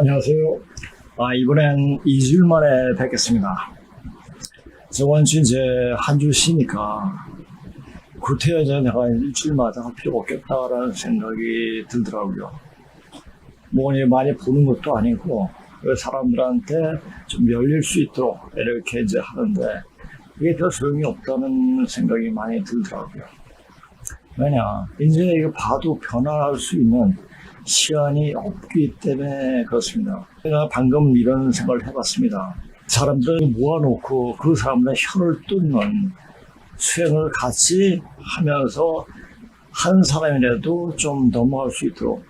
안녕하세요. 이번엔 2주일 만에 뵙겠습니다. 저번 주 이제 한 주 쉬니까 구태여 내가 일주일마다 할 필요가 없겠다라는 생각이 들더라고요. 뭐 많이 보는 것도 아니고 사람들한테 좀 열릴 수 있도록 이렇게 이제 하는데 이게 별 소용이 없다는 생각이 많이 들더라고요. 왜냐, 이제 이거 봐도 변화할 수 있는 시간이 없기 때문에 그렇습니다. 제가 방금 이런 생각을 해봤습니다. 사람들을 모아놓고 그 사람들의 혀를 뚫는 수행을 같이 하면서 한 사람이라도 좀 넘어갈 수 있도록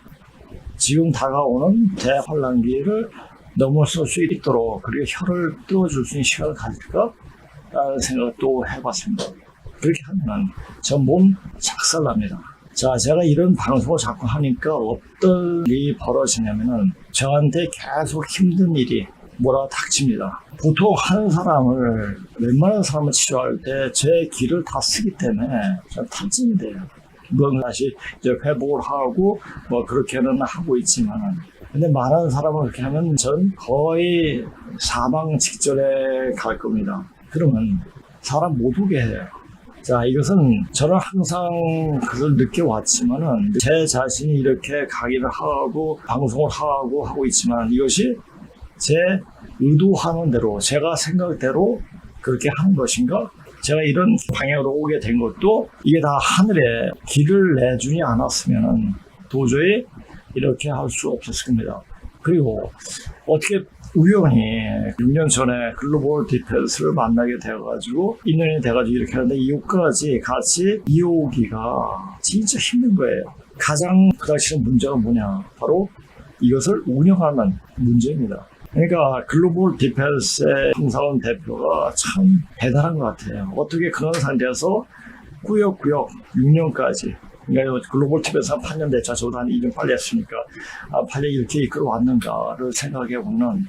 지금 다가오는 대환란기를 넘어설 수 있도록 그리고 혀를 뚫어줄 수 있는 시간을 가질까? 라는 생각을 또 해봤습니다. 그렇게 하면 전 몸 작살납니다. 자, 제가 이런 방송을 자꾸 하니까 어떤 일이 벌어지냐면은 저한테 계속 힘든 일이 몰아닥칩니다. 보통 한 사람을, 웬만한 사람을 치료할 때 제 길을 다 쓰기 때문에 전 탈진이 돼요. 물론 다시 이제 회복을 하고 뭐 그렇게는 하고 있지만은 근데 많은 사람을 그렇게 하면 전 거의 사망 직전에 갈 겁니다. 그러면 사람 못 오게 해요. 자, 이것은 저는 항상 그걸 느껴왔지만은 제 자신이 이렇게 강의를 하고 방송을 하고 있지만 이것이 제 의도하는 대로 제가 생각대로 그렇게 하는 것인가? 제가 이런 방향으로 오게 된 것도 이게 다 하늘에 길을 내주지 않았으면 도저히 이렇게 할 수 없었을 겁니다. 그리고 어떻게 우연히 6년 전에 글로벌 디펜스를 만나게 되어가지고 2년이 돼가지고 이렇게 하는데 이것까지 같이 이어오기가 진짜 힘든 거예요. 가장 그 당시에 문제가 뭐냐? 바로 이것을 운영하는 문제입니다. 그러니까 글로벌 디펜스의 홍사원 대표가 참 대단한 것 같아요. 어떻게 그런 상태에서 꾸역꾸역 6년까지 그러니까 글로벌 TV에서 한 8년 됐죠. 저도 한 2년 빨리 했으니까 8년 이렇게 이끌어왔는가를 생각해보면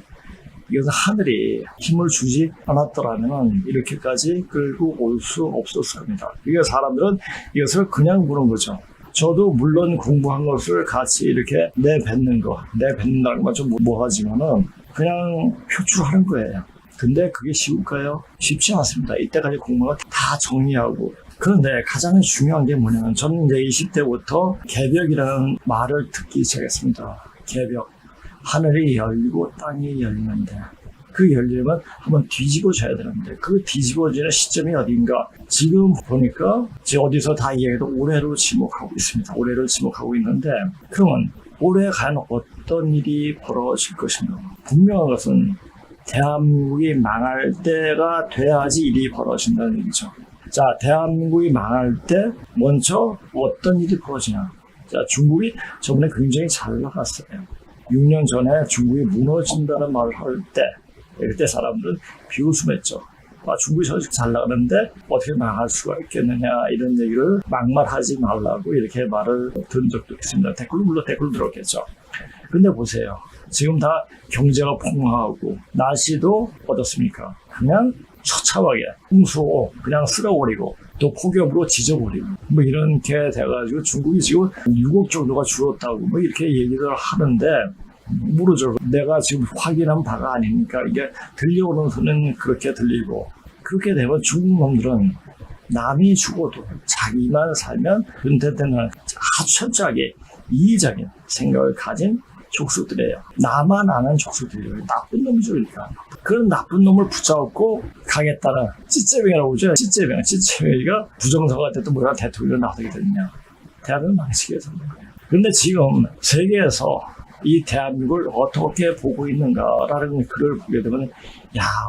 이것은 하늘이 힘을 주지 않았더라면 이렇게까지 끌고 올 수 없었을 겁니다. 이게 사람들은 이것을 그냥 보는 거죠. 저도 물론 공부한 것을 같이 이렇게 내뱉는다는 건 좀 뭐하지만은 그냥 표출하는 거예요. 근데 그게 쉬울까요? 쉽지 않습니다. 이때까지 공부가 다 정리하고 그런데 가장 중요한 게 뭐냐면 저는 이제 20대부터 개벽이라는 말을 듣기 시작했습니다. 개벽. 하늘이 열리고 땅이 열리는데 그 열리면 한번 뒤집어져야 되는데 그 뒤집어지는 시점이 어딘가 지금 보니까 지금 어디서 다 이야기도 올해로 지목하고 있습니다. 올해를 지목하고 있는데 그러면 올해 과연 어떤 일이 벌어질 것인가? 분명한 것은 대한민국이 망할 때가 돼야지 일이 벌어진다는 얘기죠. 자, 대한민국이 망할 때 먼저 어떤 일이 벌어지냐. 자, 중국이 저번에 굉장히 잘 나갔어요. 6년 전에 중국이 무너진다는 말을 할 때, 그때 사람들은 비웃음했죠. 중국이 저렇게 잘 나가는데 어떻게 망할 수가 있겠느냐 이런 얘기를 막말하지 말라고 이렇게 말을 들은 적도 있습니다. 물론 댓글 들었겠죠. 근데 보세요. 지금 다 경제가 폭망하고 날씨도 어떻습니까? 그냥 처참하게 홍수 그냥 쓸어버리고 또 폭염으로 지져버리고 뭐 이렇게 돼가지고 중국이 지금 6억 정도가 줄었다고 뭐 이렇게 얘기를 하는데 모르죠. 내가 지금 확인한 바가 아니니까 이게 들려오는 소리는 그렇게 들리고 그렇게 되면 중국 놈들은 남이 죽어도 자기만 살면 은퇴 때는 아주 철저하게 이기적인 생각을 가진 족수들이에요. 나만 아는 족수들이에요. 나쁜 놈들이니까. 그런 나쁜 놈을 붙잡고 가겠다는 찌째병이라고 그러죠. 찌째병이가 부정선거 때도 뭐가 대통령을 나서게 됐냐. 대한민국 망치게 되는 거예요. 그런데 지금 세계에서 이 대한민국을 어떻게 보고 있는가라는 글을 보게 되면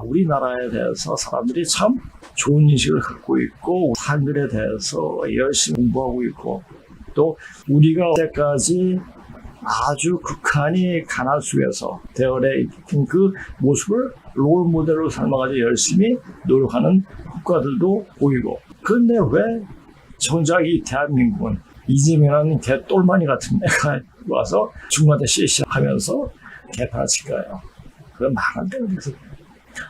우리나라에 대해서 사람들이 참 좋은 인식을 갖고 있고 한글에 대해서 열심히 공부하고 있고 또 우리가 때까지 아주 극한이 가난 속에서 대열에 익힌 그 모습을 롤 모델로 삼아가지고 열심히 노력하는 국가들도 보이고 그런데 왜 정작 이 대한민국은 이재명이라는 개 똘마니 같은 애가 와서 중간에 시시하면서 개판을 칠까요? 그건 말안 되는 거죠.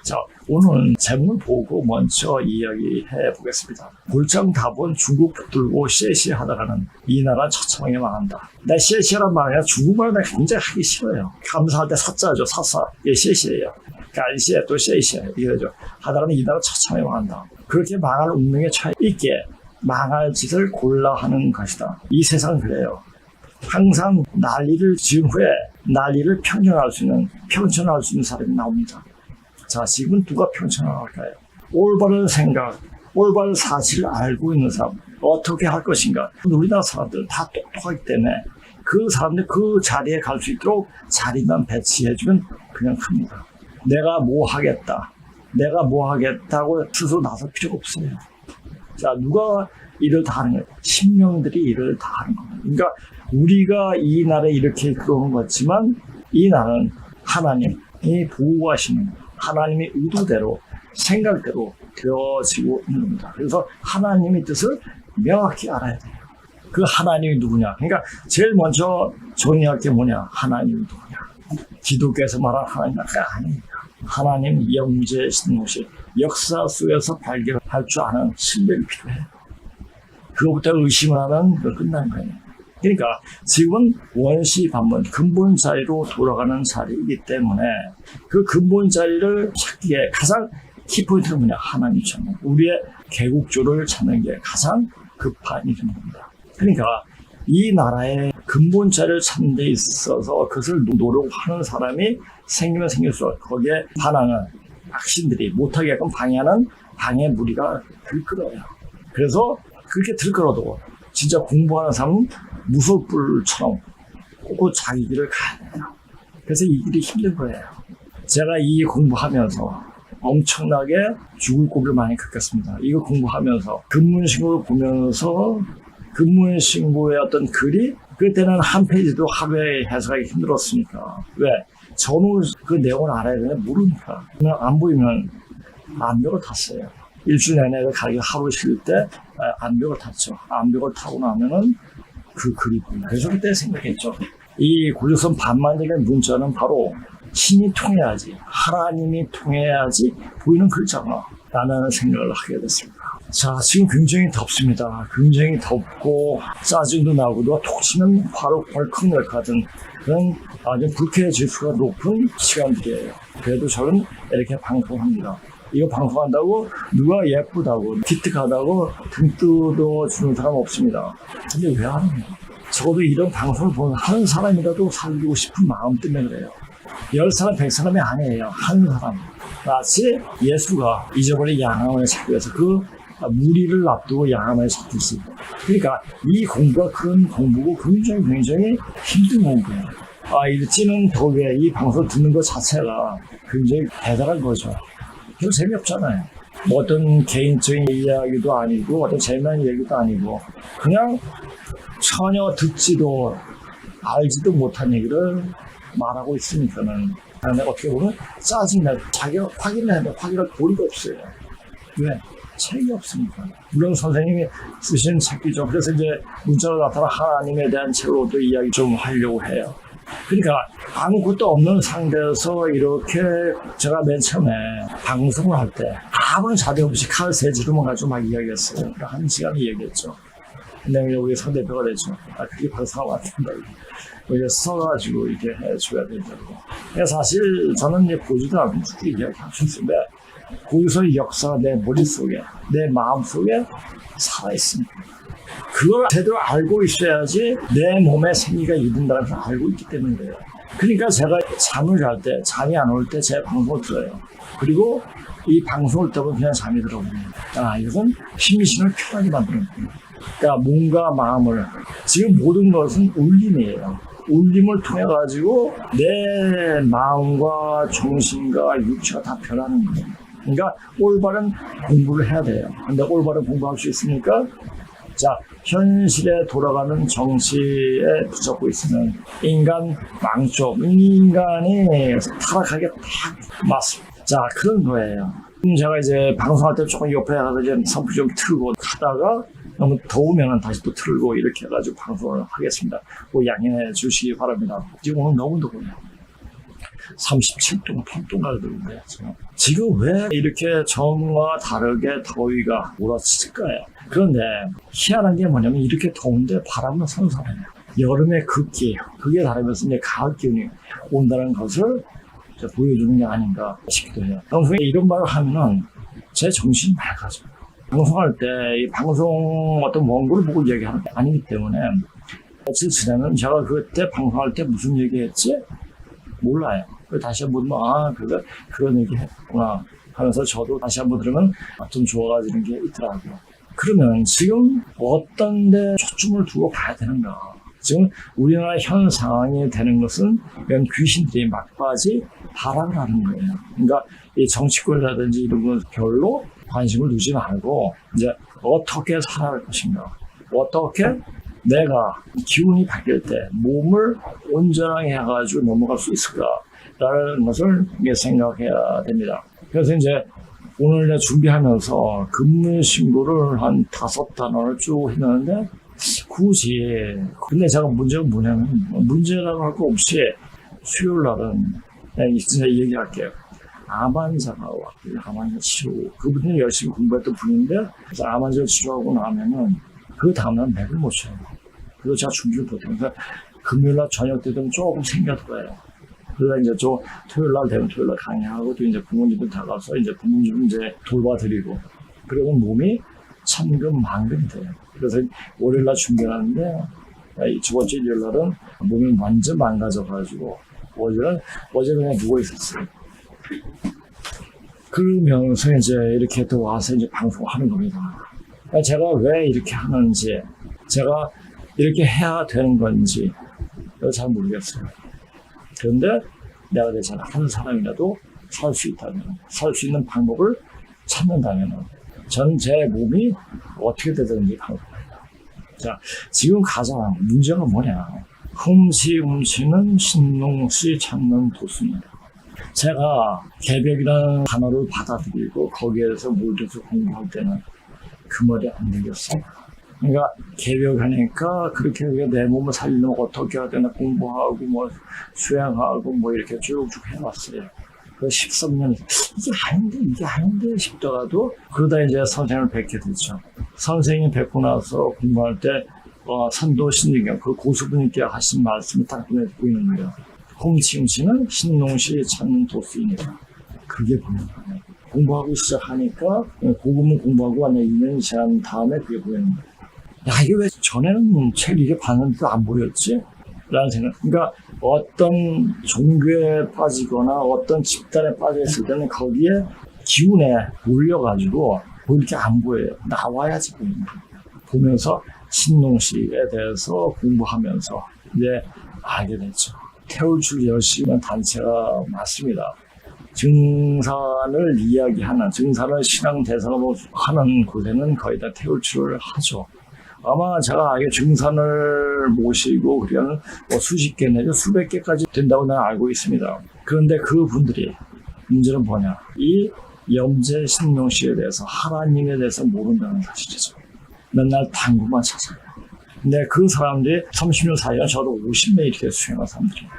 자, 오늘은 제목을 보고 먼저 이야기해 보겠습니다. 골장 답은 중국 붙들고 시시하다가는 이 나라 처참하게 망한다. 나 시시란 말이야. 중국말은 굉장히 하기 싫어요. 감사할 때 사자죠. 사사. 예, 시시예요. 간시에 또 시시예요. 이거죠. 하다가는 이 나라 처참하게 망한다. 그렇게 망할 운명에 처해 있게 망할 짓을 골라 하는 것이다. 이 세상은 그래요. 항상 난리를 지은 후에 난리를 평정할 수 있는 사람이 나옵니다. 자, 지금 누가 평정할까요? 올바른 생각, 올바른 사실을 알고 있는 사람, 어떻게 할 것인가. 우리나라 사람들 다 똑똑하기 때문에 그 사람들 그 자리에 갈 수 있도록 자리만 배치해주면 그냥 합니다. 내가 뭐 하겠다고 스스로 나설 필요가 없어요. 자, 누가 일을 다 하는 거예요? 신명들이 일을 다 하는 거예요. 그러니까 우리가 이 나라에 이렇게 그러는 것 같지만 이 나라는 하나님이 보호하시는 거예요. 하나님의 의도대로 생각대로 되어지고 있는 겁니다. 그래서 하나님의 뜻을 명확히 알아야 돼요. 그 하나님이 누구냐? 그러니까 제일 먼저 정의할 게 뭐냐? 하나님이 누구냐? 기독교에서 말하는 하나님은 아니에요. 하나님 영재이신 것이 역사 속에서 발견할 줄 아는 신뢰가 필요해요. 그것부터 의심을 하면 끝난 거예요. 그러니까 지금은 원시 반문 근본 자리로 돌아가는 자리이기 때문에 그 근본 자리를 찾기에 가장 키포인트는 뭐냐? 하나님 찾는 우리의 개국조를 찾는 게 가장 급한 일입니다. 그러니까 이 나라의 근본 자리를 찾는 데 있어서 그것을 노력하는 사람이 생기면 생길수록 거기에 반항은 악신들이 못하게끔 방해하는 방해 무리가 들끓어요. 그래서 그렇게 들끓어도 진짜 공부하는 사람은 무소불처럼 꼭 자기 길을 가야 돼요. 그래서 이 길이 힘든 거예요. 제가 이 공부하면서 엄청나게 죽을 고비를 많이 겪었습니다. 이거 공부하면서 근문신고를 보면서 근문신고의 어떤 글이 그때는 한 페이지도 하루에 해석하기 힘들었으니까. 왜? 저는 그 내용을 알아야 되는데 모르니까. 그냥 안 보이면 암벽을 탔어요. 일주일 내내 가기 하루 쉴 때 암벽을 탔죠. 암벽을 타고 나면은 그 글이 보여요. 그래서 그때 생각했죠. 이 고조선 반만적인 문자는 바로 신이 통해야지, 하나님이 통해야지 보이는 글자가 라는 생각을 하게 됐습니다. 자, 지금 굉장히 덥습니다. 굉장히 덥고 짜증도 나고 누가 톡 치면 바로 벌컥 날 것 같은 그런 아주 불쾌 지수가 높은 시간들이에요. 그래도 저는 이렇게 방송합니다. 이거 방송한다고 누가 예쁘다고 기특하다고 등 뜯어주는 사람 없습니다. 근데 왜 하는 거야? 적어도 이런 방송을 보는 한 사람이라도 살리고 싶은 마음 때문에 그래요. 10사람 100사람이 아니에요. 한 사람. 마치 예수가 잊어버린 양함을 찾기 위해서 그 무리를 앞두고 양함을 찾듯이. 그러니까 이 공부가 그런 공부고 굉장히 힘든 공부예요. 이 찌는 덕에 이 방송을 듣는 것 자체가 굉장히 대단한 거죠. 별로 재미없잖아요. 뭐 어떤 개인적인 이야기도 아니고 어떤 재미난 얘기도 아니고 그냥 전혀 듣지도 알지도 못한 얘기를 말하고 있으니까는 내가 어떻게 보면 짜증나고 자기가 확인할 도리가 없어요. 왜? 책이 없으니까. 물론 선생님이 쓰신 책이죠. 그래서 이제 문자로 나타난 하나님에 대한 책으로도 이야기 좀 하려고 해요. 그러니까 아무것도 없는 상태에서 이렇게 제가 맨 처음에 방송을 할 때 아무런 자료 없이 칼 세 지르만 가지고 막 이야기했어요. 1시간 이야기했죠. 근데 우리 상대표가 됐죠. 그게 방송하면 안 된다고. 이게 써가지고 이렇게 해줘야 된다고. 사실 저는 이제 보지도 않고 쉽게 이야기할 수 있는데 고유서의 역사가 내 머릿속에, 내 마음속에 살아있습니다. 그걸 제대로 알고 있어야지 내 몸에 생기가 있는다는 걸 알고 있기 때문에 그래요. 그러니까 제가 잠을 잘 때, 잠이 안 올 때 제 방송을 들어요. 그리고 이 방송을 듣고 그냥 잠이 들어옵니다. 이것은 심신을 편하게 만드는 거예요. 그러니까 몸과 마음을, 지금 모든 것은 울림이에요. 울림을 통해 가지고 내 마음과 정신과 육체가 다 변하는 거예요. 그러니까 올바른 공부를 해야 돼요. 근데 올바른 공부할 수 있으니까 자, 현실에 돌아가는 정치에 붙잡고 있으면 인간 망조, 인간이 타락하게 딱 맞습니다. 자, 그런 거예요. 제가 이제 방송할 때 조금 옆에 가서 이제 선풍 좀 틀고 하다가 너무 더우면 다시 또 틀고 이렇게 해가지고 방송을 하겠습니다. 꼭 양해해 주시기 바랍니다. 지금 오늘 너무 더워요. 37도, 8도 가던데 지금 왜 이렇게 전과 다르게 더위가 몰아치실까요? 그런데 희한한 게 뭐냐면 이렇게 더운데 바람은 선선해요. 여름의 극기, 그게 다르면서 이제 가을 기운이 온다는 것을 보여주는 게 아닌가 싶기도 해요. 평소에 이런 말을 하면은 제 정신이 맑아져요. 방송할 때 이 방송 어떤 원고를 보고 얘기하는 게 아니기 때문에 며칠 지나면 제가 그때 방송할 때 무슨 얘기했지? 몰라요. 다시 한번 그래 그런 얘기 했구나 하면서 저도 다시 한번 들으면 좀 좋아지는 게 있더라고요. 그러면 지금 어떤 데 초점을 두고 봐야 되는가? 지금 우리나라 현 상황이 되는 것은 이런 귀신들이 막바지 발악을 하는 거예요. 그러니까 이 정치권이라든지 이런 건 별로 관심을 두지 말고 이제 어떻게 살아갈 것인가, 어떻게 내가 기운이 바뀔 때 몸을 온전하게 해가지고 넘어갈 수 있을까라는 것을 생각해야 됩니다. 그래서 이제 오늘 내가 준비하면서 근무 신고를 한 5단원을 쭉 했는데 굳이 근데 제가 문제가 뭐냐면 문제라고 할 거 없이 수요일 날은 진짜 얘기할게요. 암 환자가 왔고요. 암 환자 치료. 그분이 열심히 공부했던 분인데 그래서 암 환자를 치료하고 나면은 그 다음날 맥을 못 쳐요. 그래서 제가 준비를 못하면서 금요일 날 저녁 때는 조금 생겨들어요. 그러다 이제 저 토요일 날 되면 토요일 날 강의하고 또 이제 부모님들 다 가서 이제 부모님 이제 돌봐드리고 그러면 몸이 천근만근이 돼요. 그래서 월요일 날 준비하는데 두 번째 일요일 날은 몸이 완전 망가져가지고 어제 그냥 누워 있었어요. 그러면서 이제 이렇게 또 와서 이제 방송하는 겁니다. 제가 왜 이렇게 하는지, 제가 이렇게 해야 되는 건지 잘 모르겠어요. 그런데 내가 대신 한 사람이라도 살 수 있다면, 살 수 있는 방법을 찾는다면 전 제 몸이 어떻게 되든지 방법입니다. 자, 지금 가장 문제가 뭐냐? 훔치는 신농시 찾는 도수입니다. 제가 개벽이라는 단어를 받아들이고 거기에서 몰두해서 공부할 때는 그 말이 안 들렸어요. 그러니까 개벽하니까 그렇게 내 몸을 살리려면 어떻게 해야 되나 공부하고 뭐 수행하고 뭐 이렇게 쭉쭉 해왔어요. 그 13년 이게 아닌데 싶더라도 그러다 이제 선생님을 뵙게 됐죠. 선생님 뵙고 나서 공부할 때 선도 신중경 그 고수분께 하신 말씀이 딱 눈에 보이는 거예요. 훔치는 신농시 찾는 도수입니다. 그게 보이는 거예요. 공부하고 시작하니까 고급은 공부하고 완전 2년이 지난 다음에 그게 보이는 거예요. 야, 이게 왜 전에는 책 이게 봤는데도 안 보였지? 라는 생각. 그러니까 어떤 종교에 빠지거나 어떤 집단에 빠져있을 때는 거기에 기운에 몰려가지고 뭐 이렇게 안 보여요. 나와야지 보이는 거예요. 보면서 신농시에 대해서 공부하면서 이제 알게 됐죠. 태울줄 열심히 한 단체가 맞습니다. 증산을 이야기하는, 증산을 신앙 대상으로 하는 곳에는 거의 다 태울줄을 하죠. 아마 제가 알기로 증산을 모시고 그러면 수십 개 내지 수백 개까지 된다고 나는 알고 있습니다. 그런데 그 분들이 문제는 뭐냐? 이 염제 신명시에 대해서 하나님에 대해서 모른다는 사실이죠. 맨날 당구만 찾아요. 근데 그 사람들이 30년 사이에 저도 50년 이렇게 수행한 사람들이에요.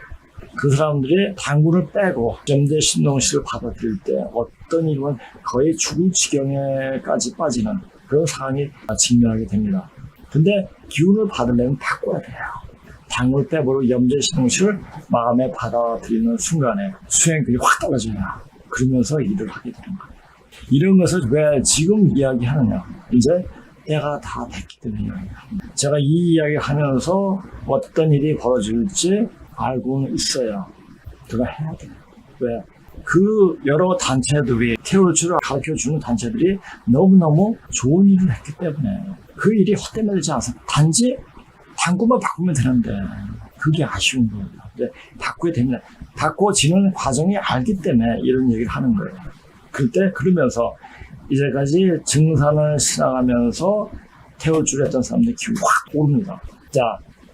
그 사람들이 당구를 빼고 염제 신명시를 받아들일 때 어떤 일은 거의 죽을 지경에까지 빠지는 그런 상황이 직면하게 됩니다. 근데 기운을 받으려면 바꿔야 돼요. 당을 빼버리고 염제 신용시를 마음에 받아들이는 순간에 수행력이 확 떨어져요. 그러면서 일을 하게 되는 거예요. 이런 것을 왜 지금 이야기하느냐? 이제 때가 다 됐기 때문이에요. 제가 이 이야기 하면서 어떤 일이 벌어질지 알고는 있어요. 그거 해야 돼요. 왜? 그 여러 단체들이 태울줄을 가르쳐주는 단체들이 너무너무 좋은 일을 했기 때문에 그 일이 헛되지 않습니다. 단지 당구만 바꾸면 되는데 그게 아쉬운 거예요. 근데 바꾸게 됩니다. 바꿔지는 과정이 알기 때문에 이런 얘기를 하는 거예요. 그때 그러면서 이제까지 증산을 신앙하면서 태울줄 했던 사람들이 기운이 확 오릅니다. 자,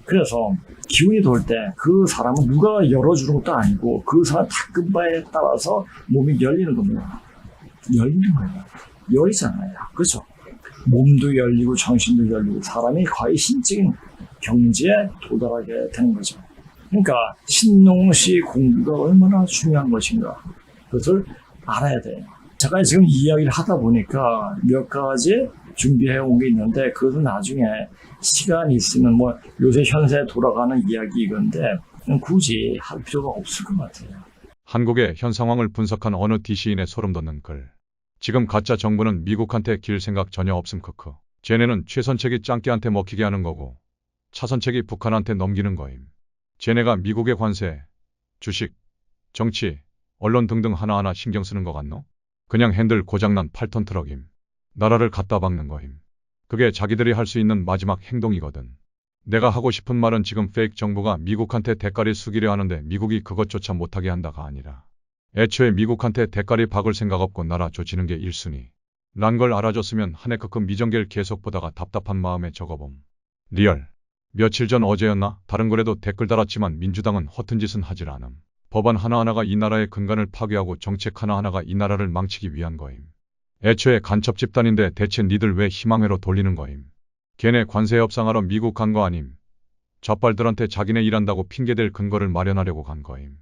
그래서 기운이 돌 때 그 사람은 누가 열어주는 것도 아니고 그 사람 닦은 바에 따라서 몸이 열리는 겁니다. 열리는 거예요. 열리잖아요. 그렇죠? 몸도 열리고 정신도 열리고 사람이 거의 신적인 경지에 도달하게 되는 거죠. 그러니까 신농시 공부가 얼마나 중요한 것인가 그것을 알아야 돼요. 제가 지금 이야기를 하다 보니까 몇 가지 준비해 온 게 있는데 그것은 나중에 시간이 있으면 뭐 요새 현세에 돌아가는 이야기 이건데 굳이 할 필요가 없을 것 같아요. 한국의 현 상황을 분석한 어느 DC인의 소름 돋는 글. 지금 가짜 정부는 미국한테 길 생각 전혀 없음 크크. 쟤네는 최선책이 짱깨한테 먹히게 하는 거고 차선책이 북한한테 넘기는 거임. 쟤네가 미국의 관세, 주식, 정치, 언론 등등 하나하나 신경 쓰는 거 같노? 그냥 핸들 고장난 8톤 트럭임. 나라를 갖다 박는 거임. 그게 자기들이 할 수 있는 마지막 행동이거든. 내가 하고 싶은 말은 지금 페이크 정부가 미국한테 대가리 숙이려 하는데 미국이 그것조차 못하게 한다가 아니라 애초에 미국한테 대가리 박을 생각 없고 나라 조지는 게 1순위. 란 걸 알아줬으면 한 해 크크 미정계를 계속 보다가 답답한 마음에 적어봄. 리얼. 며칠 전 어제였나? 다른 글에도 댓글 달았지만 민주당은 허튼 짓은 하질 않음. 법안 하나하나가 이 나라의 근간을 파괴하고 정책 하나하나가 이 나라를 망치기 위한 거임. 애초에 간첩 집단인데 대체 니들 왜 희망회로 돌리는 거임. 걔네 관세 협상하러 미국 간 거 아님. 좌빨들한테 자기네 일한다고 핑계댈 근거를 마련하려고 간 거임.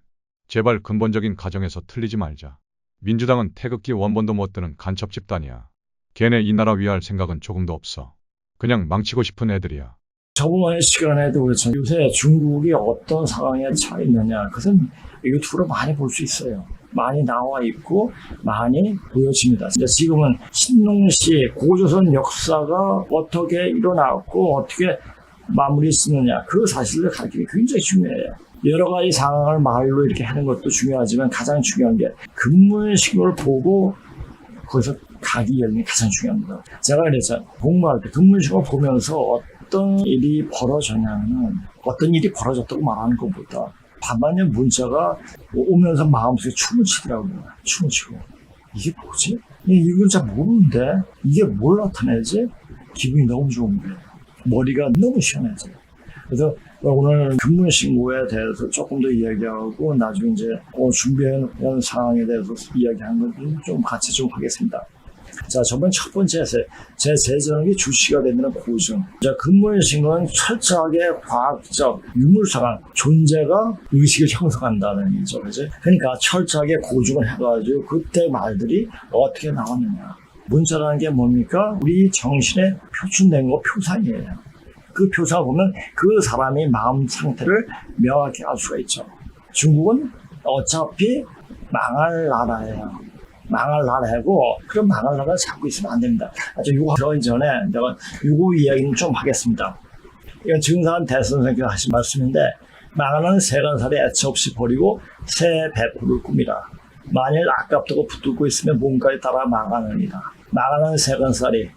제발 근본적인 가정에서 틀리지 말자. 민주당은 태극기 원본도 못 드는 간첩 집단이야. 걔네 이 나라 위할 생각은 조금도 없어. 그냥 망치고 싶은 애들이야. 저번 시간에도 그렇죠. 요새 중국이 어떤 상황에 처해 있느냐. 그것은 유튜브로 많이 볼 수 있어요. 많이 나와 있고 많이 보여집니다. 지금은 신농시 고조선 역사가 어떻게 일어났고 어떻게 마무리 짓느냐 그 사실을 가르치는 게 굉장히 중요해요. 여러 가지 상황을 말로 이렇게 하는 것도 중요하지만 가장 중요한 게 근문식을 보고 거기서 각이 열리는 게 가장 중요합니다. 제가 그랬잖아요. 공부할 때 근문식을 보면서 어떤 일이 벌어졌냐면 어떤 일이 벌어졌다고 말하는 것보다 반반의 문자가 오면서 마음속에 춤을 치더라고요. 춤을 치고. 이게 뭐지? 이건 잘 모르는데 이게 뭘 나타내지? 기분이 너무 좋은 거예요. 머리가 너무 시원해져요. 그래서 오늘 근문신고에 대해서 조금 더 이야기하고 나중에 이제 준비해놓은 상황에 대해서 이야기하는 걸 좀 같이 좀 하겠습니다. 자, 저번 첫 번째 제 재정이 주시가 되는 고증. 자, 근문신고는 철저하게 과학적, 유물상한 존재가 의식을 형성한다는 얘기죠. 그죠? 그러니까 철저하게 고증을 해가지고 그때 말들이 어떻게 나왔느냐. 문자라는 게 뭡니까? 우리 정신에 표출된 거 표상이에요. 그 표상을 보면 그 사람의 마음 상태를 명확히 알 수가 있죠. 중국은 어차피 망할 나라예요. 망할 나라고 그런 망할 나라를 잡고 있으면 안 됩니다. 이거 들어가기 전에 내가 이거 이야기는 좀 하겠습니다. 이건 증상한 대선생님께서 하신 말씀인데 망하는 세간살이 애처 없이 버리고 새 배포를 꿉니다. 만일 아깝다고 붙들고 있으면 몸가에 따라 망하느니라. 망하는 세간살이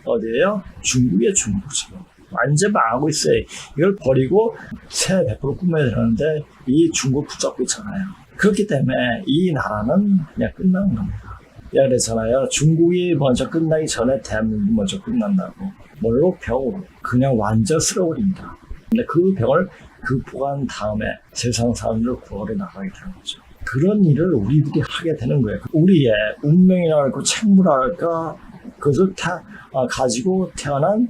어디예요? 중국이에요. 중국 지금. 완전 망하고 있어요. 이걸 버리고 새 배포를 꾸며야 되는데 이 중국 붙잡고 있잖아요. 그렇기 때문에 이 나라는 그냥 끝나는 겁니다. 내가 그랬잖아요. 중국이 먼저 끝나기 전에 대한민국이 먼저 끝난다고. 뭘로? 병으로. 그냥 완전 쓸어버립니다. 근데 그 병을 극복한 다음에 세상 사람들을 구하러 나가게 되는 거죠. 그런 일을 우리들이 하게 되는 거예요. 우리의 운명이랄까 책무랄까 그것을 가지고 태어난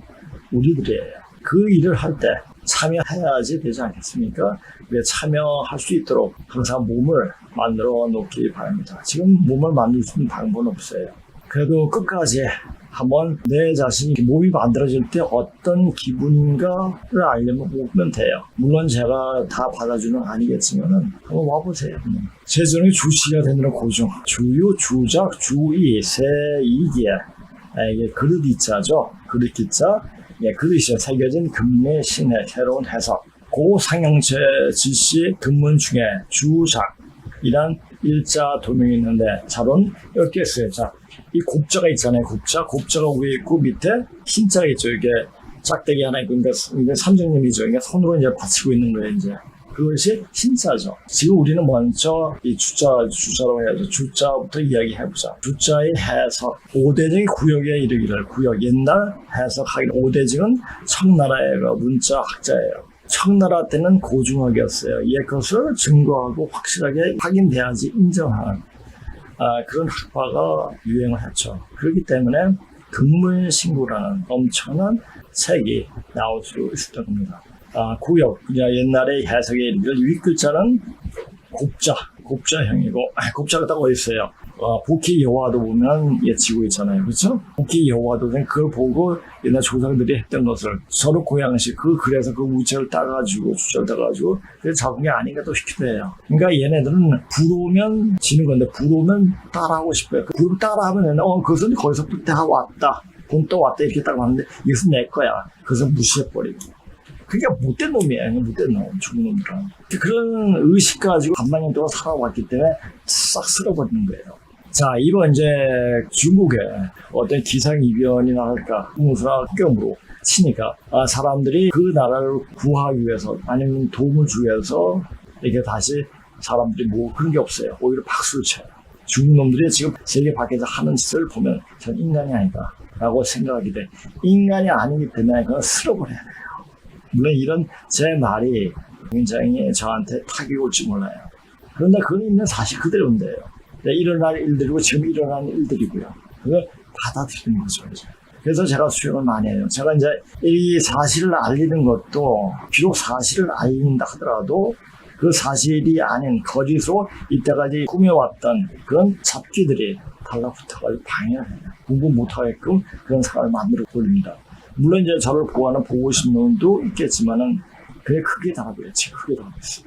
우리들이에요. 그 일을 할 때 참여해야지 되지 않겠습니까? 참여할 수 있도록 항상 몸을 만들어 놓기 바랍니다. 지금 몸을 만들 수 있는 방법은 없어요. 그래도 끝까지 한번 내 자신이 몸이 만들어질 때 어떤 기분인가를 알려면 오면 돼요. 물론 제가 다 받아주는 건 아니겠지만 한번 와보세요. 재정의 주시가 되는 고중. 주유, 주작, 주의, 세이기에 이게 그릇 이자죠. 그릇 기자. 그릇이 새겨진 금의 신의 새로운 해석. 고상형제 지시 근문 중에 주작이란 일자 도명이 있는데 자론 이렇게 써요. 자, 이 곱자가 있잖아요. 곱자가 위에 있고 밑에 흰자가 있죠. 이게 짝대기 하나 있고 이게 삼정님이죠. 이게 손으로 이제 받치고 있는 거예요. 이제 그것이 흰자죠. 지금 우리는 먼저 이 주자로 해야죠. 주자부터 이야기해보자. 주자의 해석. 오대증이 구역에 이르기를 구역. 옛날 해석하기는 오대증은 청나라의 문자 학자예요. 청나라 때는 고중학이었어요. 그것을 증거하고 확실하게 확인돼야지 인정하는 그런 학파가 유행을 했죠. 그렇기 때문에 근문신고라는 엄청난 책이 나올 수 있었던 겁니다. 구역, 옛날에 해석에 이르기를 윗글자는 곱자형이고, 곱자가 딱 어디 있어요? 복희 여호와도 보면 예치고 있잖아요. 그렇죠? 복희 여호와도 그걸 보고 옛날 조상들이 했던 것을 서로 고양식, 그래서 그 우체를 따가지고, 주체를 따가지고, 그래서 잡은 게 아닌가 또 싶기도 해요. 그러니까 얘네들은 부러우면 지는 건데, 부러우면 따라하고 싶어요. 부러우면 따라하면, 그것은 거기서부터 다 왔다. 본 또 왔다. 이렇게 딱 왔는데, 이것은 내 거야. 그래서 무시해버리고. 그러니까 못된 놈이야. 못된 놈, 죽은 놈이랑. 그런 의식 가지고 반만 년 동안 살아왔기 때문에 싹 쓸어버리는 거예요. 자, 이번 이제 중국에 어떤 기상이변이나 할까, 홍수나 폭염으로 치니까 사람들이 그 나라를 구하기 위해서 아니면 도움을 주기 위해서 이게 다시 사람들이 뭐 그런 게 없어요. 오히려 박수를 쳐요. 중국 놈들이 지금 세계 밖에서 하는 짓을 보면 전 인간이 아니다 라고 생각하게 돼. 인간이 아니기 때문에 그건 쓸어버려야 돼요. 물론 이런 제 말이 굉장히 저한테 타격이 올지 몰라요. 그런데 그건 있는 사실 그대로인데요. 일어날 일들이고 지금 일어나는 일들이고요. 그걸 받아들이는 거죠. 그래서 제가 수행을 많이 해요. 제가 이제 이 사실을 알리는 것도 비록 사실을 알린다 하더라도 그 사실이 아닌 거짓으로 이때까지 꾸며왔던 그런 잡기들이 달라붙어가지고 방해를 해요. 공부 못하게끔 그런 사람을 만들어 돌립니다. 물론 이제 저를 보호하는 보호심 놈도 있겠지만은 그게 크게 다르겠지. 크게 다르겠어요.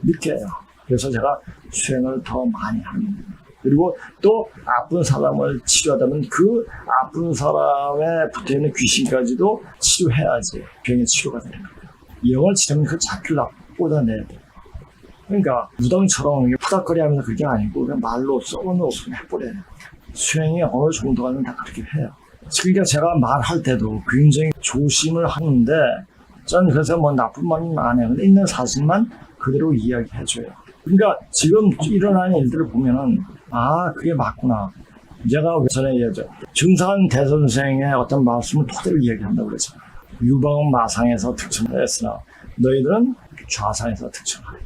느껴요. 그래서 제가 수행을 더 많이 합니다. 그리고 또 아픈 사람을 치료하다면 그 아픈 사람에 붙어있는 귀신까지도 치료해야지 병의 치료가 되는 거예요. 영을 치료하면 그 자기를 쏟아내야 돼요. 그러니까 무당처럼 푸닥거리 하면서 그게 아니고 그냥 말로 썩어놓고 해버려요. 수행이 어느 정도 가면 다 그렇게 해요. 그러니까 제가 말할 때도 굉장히 조심을 하는데 저는 그래서 뭐 나쁜 말은 안 해요. 근데 있는 사실만 그대로 이야기해줘요. 그러니까 지금 일어나는 일들을 보면은 그게 맞구나. 제가 전에 얘기했죠. 증산 대선생의 어떤 말씀을 토대로 이야기한다고 그랬잖아요. 유방은 마상에서 득천하였으나 너희들은 좌상에서 득천하라.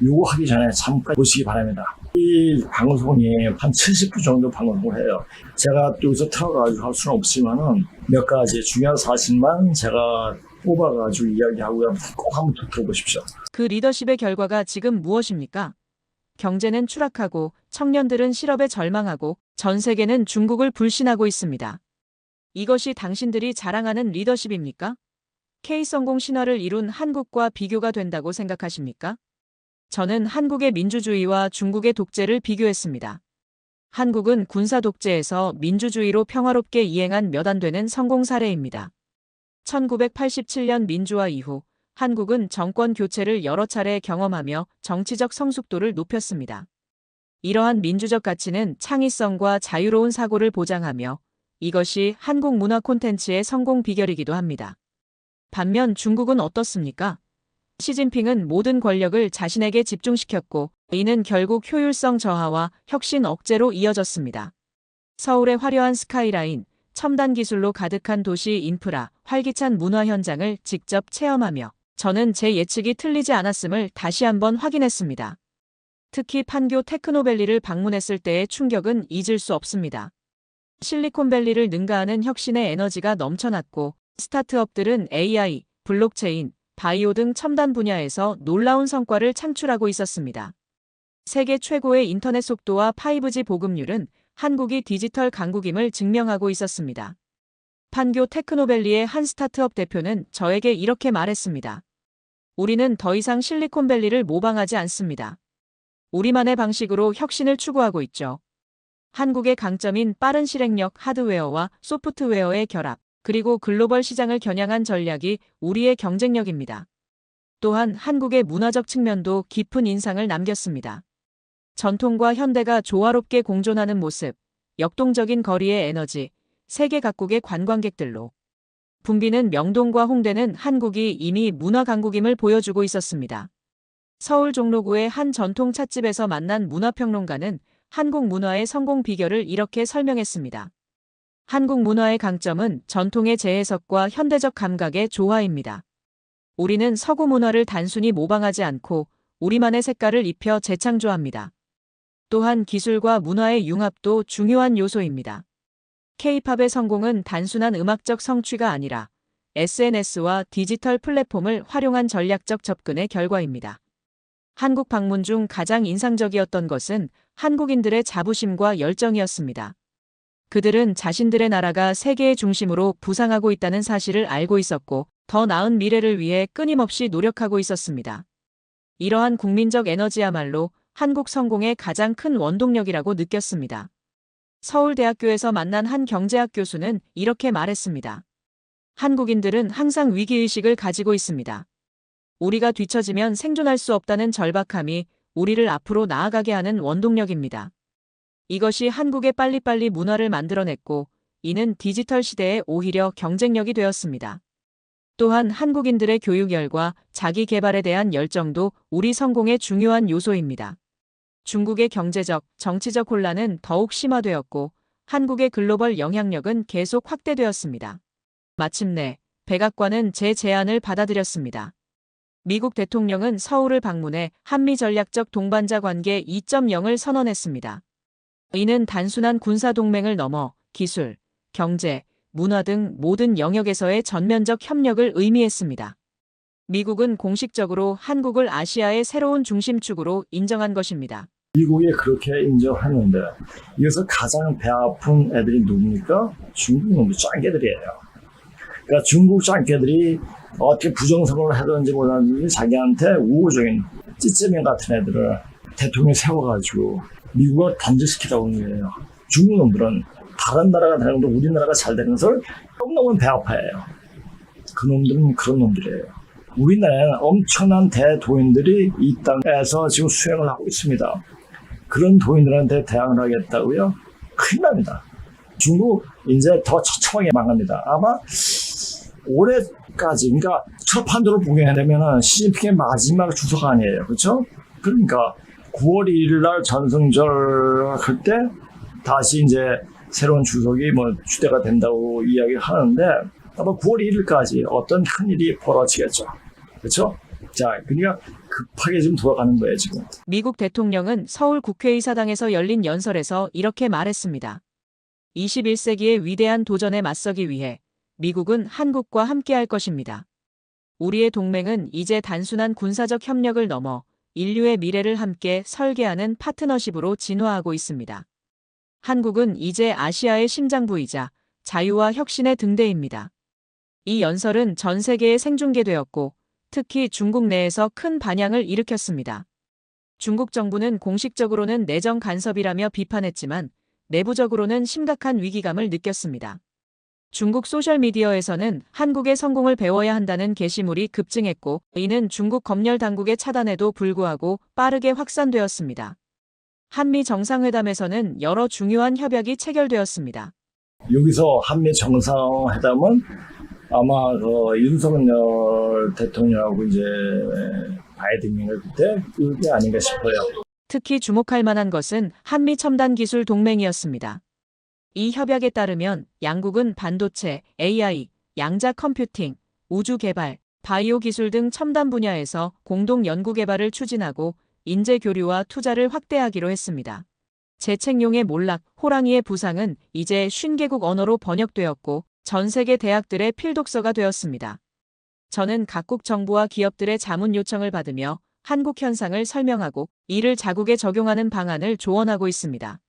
요거 하기 전에 잠깐 보시기 바랍니다. 이 방송이 한 70분 정도 방송을 해요. 제가 여기서 틀어가지고 할 수는 없지만은 몇 가지 중요한 사실만 제가 뽑아가지고 이야기하고요. 꼭 한번 들어보십시오. 그 리더십의 결과가 지금 무엇입니까? 경제는 추락하고 청년들은 실업에 절망하고 전 세계는 중국을 불신하고 있습니다. 이것이 당신들이 자랑하는 리더십입니까? K성공 신화를 이룬 한국과 비교가 된다고 생각하십니까? 저는 한국의 민주주의와 중국의 독재를 비교했습니다. 한국은 군사 독재에서 민주주의로 평화롭게 이행한 몇 안 되는 성공 사례입니다. 1987년 민주화 이후 한국은 정권 교체를 여러 차례 경험하며 정치적 성숙도를 높였습니다. 이러한 민주적 가치는 창의성과 자유로운 사고를 보장하며 이것이 한국 문화 콘텐츠의 성공 비결이기도 합니다. 반면 중국은 어떻습니까? 시진핑은 모든 권력을 자신에게 집중시켰고 이는 결국 효율성 저하와 혁신 억제로 이어졌습니다. 서울의 화려한 스카이라인, 첨단 기술로 가득한 도시 인프라, 활기찬 문화 현장을 직접 체험하며 저는 제 예측이 틀리지 않았음을 다시 한번 확인했습니다. 특히 판교 테크노밸리를 방문했을 때의 충격은 잊을 수 없습니다. 실리콘밸리를 능가하는 혁신의 에너지가 넘쳐났고 스타트업들은 AI, 블록체인, 바이오 등 첨단 분야에서 놀라운 성과를 창출하고 있었습니다. 세계 최고의 인터넷 속도와 5G 보급률은 한국이 디지털 강국임을 증명하고 있었습니다. 판교 테크노밸리의 한 스타트업 대표는 저에게 이렇게 말했습니다. 우리는 더 이상 실리콘밸리를 모방하지 않습니다. 우리만의 방식으로 혁신을 추구하고 있죠. 한국의 강점인 빠른 실행력 하드웨어와 소프트웨어의 결합, 그리고 글로벌 시장을 겨냥한 전략이 우리의 경쟁력입니다. 또한 한국의 문화적 측면도 깊은 인상을 남겼습니다. 전통과 현대가 조화롭게 공존하는 모습, 역동적인 거리의 에너지, 세계 각국의 관광객들로 붐비는 명동과 홍대는 한국이 이미 문화 강국임을 보여주고 있었습니다. 서울 종로구의 한 전통 찻집에서 만난 문화평론가는 한국 문화의 성공 비결을 이렇게 설명했습니다. 한국 문화의 강점은 전통의 재해석과 현대적 감각의 조화입니다. 우리는 서구 문화를 단순히 모방하지 않고 우리만의 색깔을 입혀 재창조합니다. 또한 기술과 문화의 융합도 중요한 요소입니다. K-팝의 성공은 단순한 음악적 성취가 아니라 SNS와 디지털 플랫폼을 활용한 전략적 접근의 결과입니다. 한국 방문 중 가장 인상적이었던 것은 한국인들의 자부심과 열정이었습니다. 그들은 자신들의 나라가 세계의 중심으로 부상하고 있다는 사실을 알고 있었고, 더 나은 미래를 위해 끊임없이 노력하고 있었습니다. 이러한 국민적 에너지야말로 한국 성공의 가장 큰 원동력이라고 느꼈습니다. 서울대학교에서 만난 한 경제학 교수는 이렇게 말했습니다. 한국인들은 항상 위기의식을 가지고 있습니다. 우리가 뒤처지면 생존할 수 없다는 절박함이 우리를 앞으로 나아가게 하는 원동력입니다. 이것이 한국의 빨리빨리 문화를 만들어냈고, 이는 디지털 시대에 오히려 경쟁력이 되었습니다. 또한 한국인들의 교육열과 자기 개발에 대한 열정도 우리 성공의 중요한 요소입니다. 중국의 경제적, 정치적 혼란은 더욱 심화되었고, 한국의 글로벌 영향력은 계속 확대되었습니다. 마침내 백악관은 제 제안을 받아들였습니다. 미국 대통령은 서울을 방문해 한미 전략적 동반자 관계 2.0을 선언했습니다. 이는 단순한 군사 동맹을 넘어 기술, 경제, 문화 등 모든 영역에서의 전면적 협력을 의미했습니다. 미국은 공식적으로 한국을 아시아의 새로운 중심축으로 인정한 것입니다. 미국이 그렇게 인정하는데 여기서 가장 배 아픈 애들이 누굽니까? 중국 놈들 짱개들이에요. 그러니까 중국 짱개들이 어떻게 부정선언을 하든지 뭐라든지 자기한테 우호적인 찌찌맨 같은 애들을 대통령이 세워가지고 미국을 단절시키라고 하는 거예요. 중국 놈들은 다른 나라가 되는 것도 우리나라가 잘 되는 것을 너무너무 배 아파해요. 그 놈들은 그런 놈들이에요. 우리나라에는 엄청난 대도인들이 이 땅에서 지금 수행을 하고 있습니다. 그런 도인들한테 대항을 하겠다고요? 큰일 납니다. 중국 이제 더 처참하게 망합니다. 아마 올해까지, 그러니까 철판도를 보게 되면 시진핑의 마지막 주석 아니에요. 그렇죠? 그러니까 9월 1일 날 전승절 할 때 다시 이제 새로운 주석이 뭐 추대가 된다고 이야기를 하는데 아마 9월 1일까지 어떤 큰 일이 벌어지겠죠. 그렇죠? 자, 그러니까 급하게 지금 돌아가는 거예요, 지금. 미국 대통령은 서울 국회의사당에서 열린 연설에서 이렇게 말했습니다. 21세기의 위대한 도전에 맞서기 위해 미국은 한국과 함께할 것입니다. 우리의 동맹은 이제 단순한 군사적 협력을 넘어 인류의 미래를 함께 설계하는 파트너십으로 진화하고 있습니다. 한국은 이제 아시아의 심장부이자 자유와 혁신의 등대입니다. 이 연설은 전 세계에 생중계되었고, 특히 중국 내에서 큰 반향을 일으켰습니다. 중국 정부는 공식적으로는 내정 간섭이라며 비판했지만 내부적으로는 심각한 위기감을 느꼈습니다. 중국 소셜미디어에서는 한국의 성공을 배워야 한다는 게시물이 급증했고, 이는 중국 검열 당국의 차단에도 불구하고 빠르게 확산되었습니다. 한미 정상회담에서는 여러 중요한 협약이 체결되었습니다. 여기서 한미 정상회담은 아마 윤석열 대통령하고 이제 바이든인가 그게 아닌가 싶어요. 특히 주목할 만한 것은 한미 첨단 기술 동맹이었습니다. 이 협약에 따르면 양국은 반도체, AI, 양자 컴퓨팅, 우주 개발, 바이오 기술 등 첨단 분야에서 공동 연구 개발을 추진하고 인재 교류와 투자를 확대하기로 했습니다. 재책용의 몰락, 호랑이의 부상은 이제 50개국 언어로 번역되었고 전 세계 대학들의 필독서가 되었습니다. 저는 각국 정부와 기업들의 자문 요청을 받으며 한국 현상을 설명하고 이를 자국에 적용하는 방안을 조언하고 있습니다.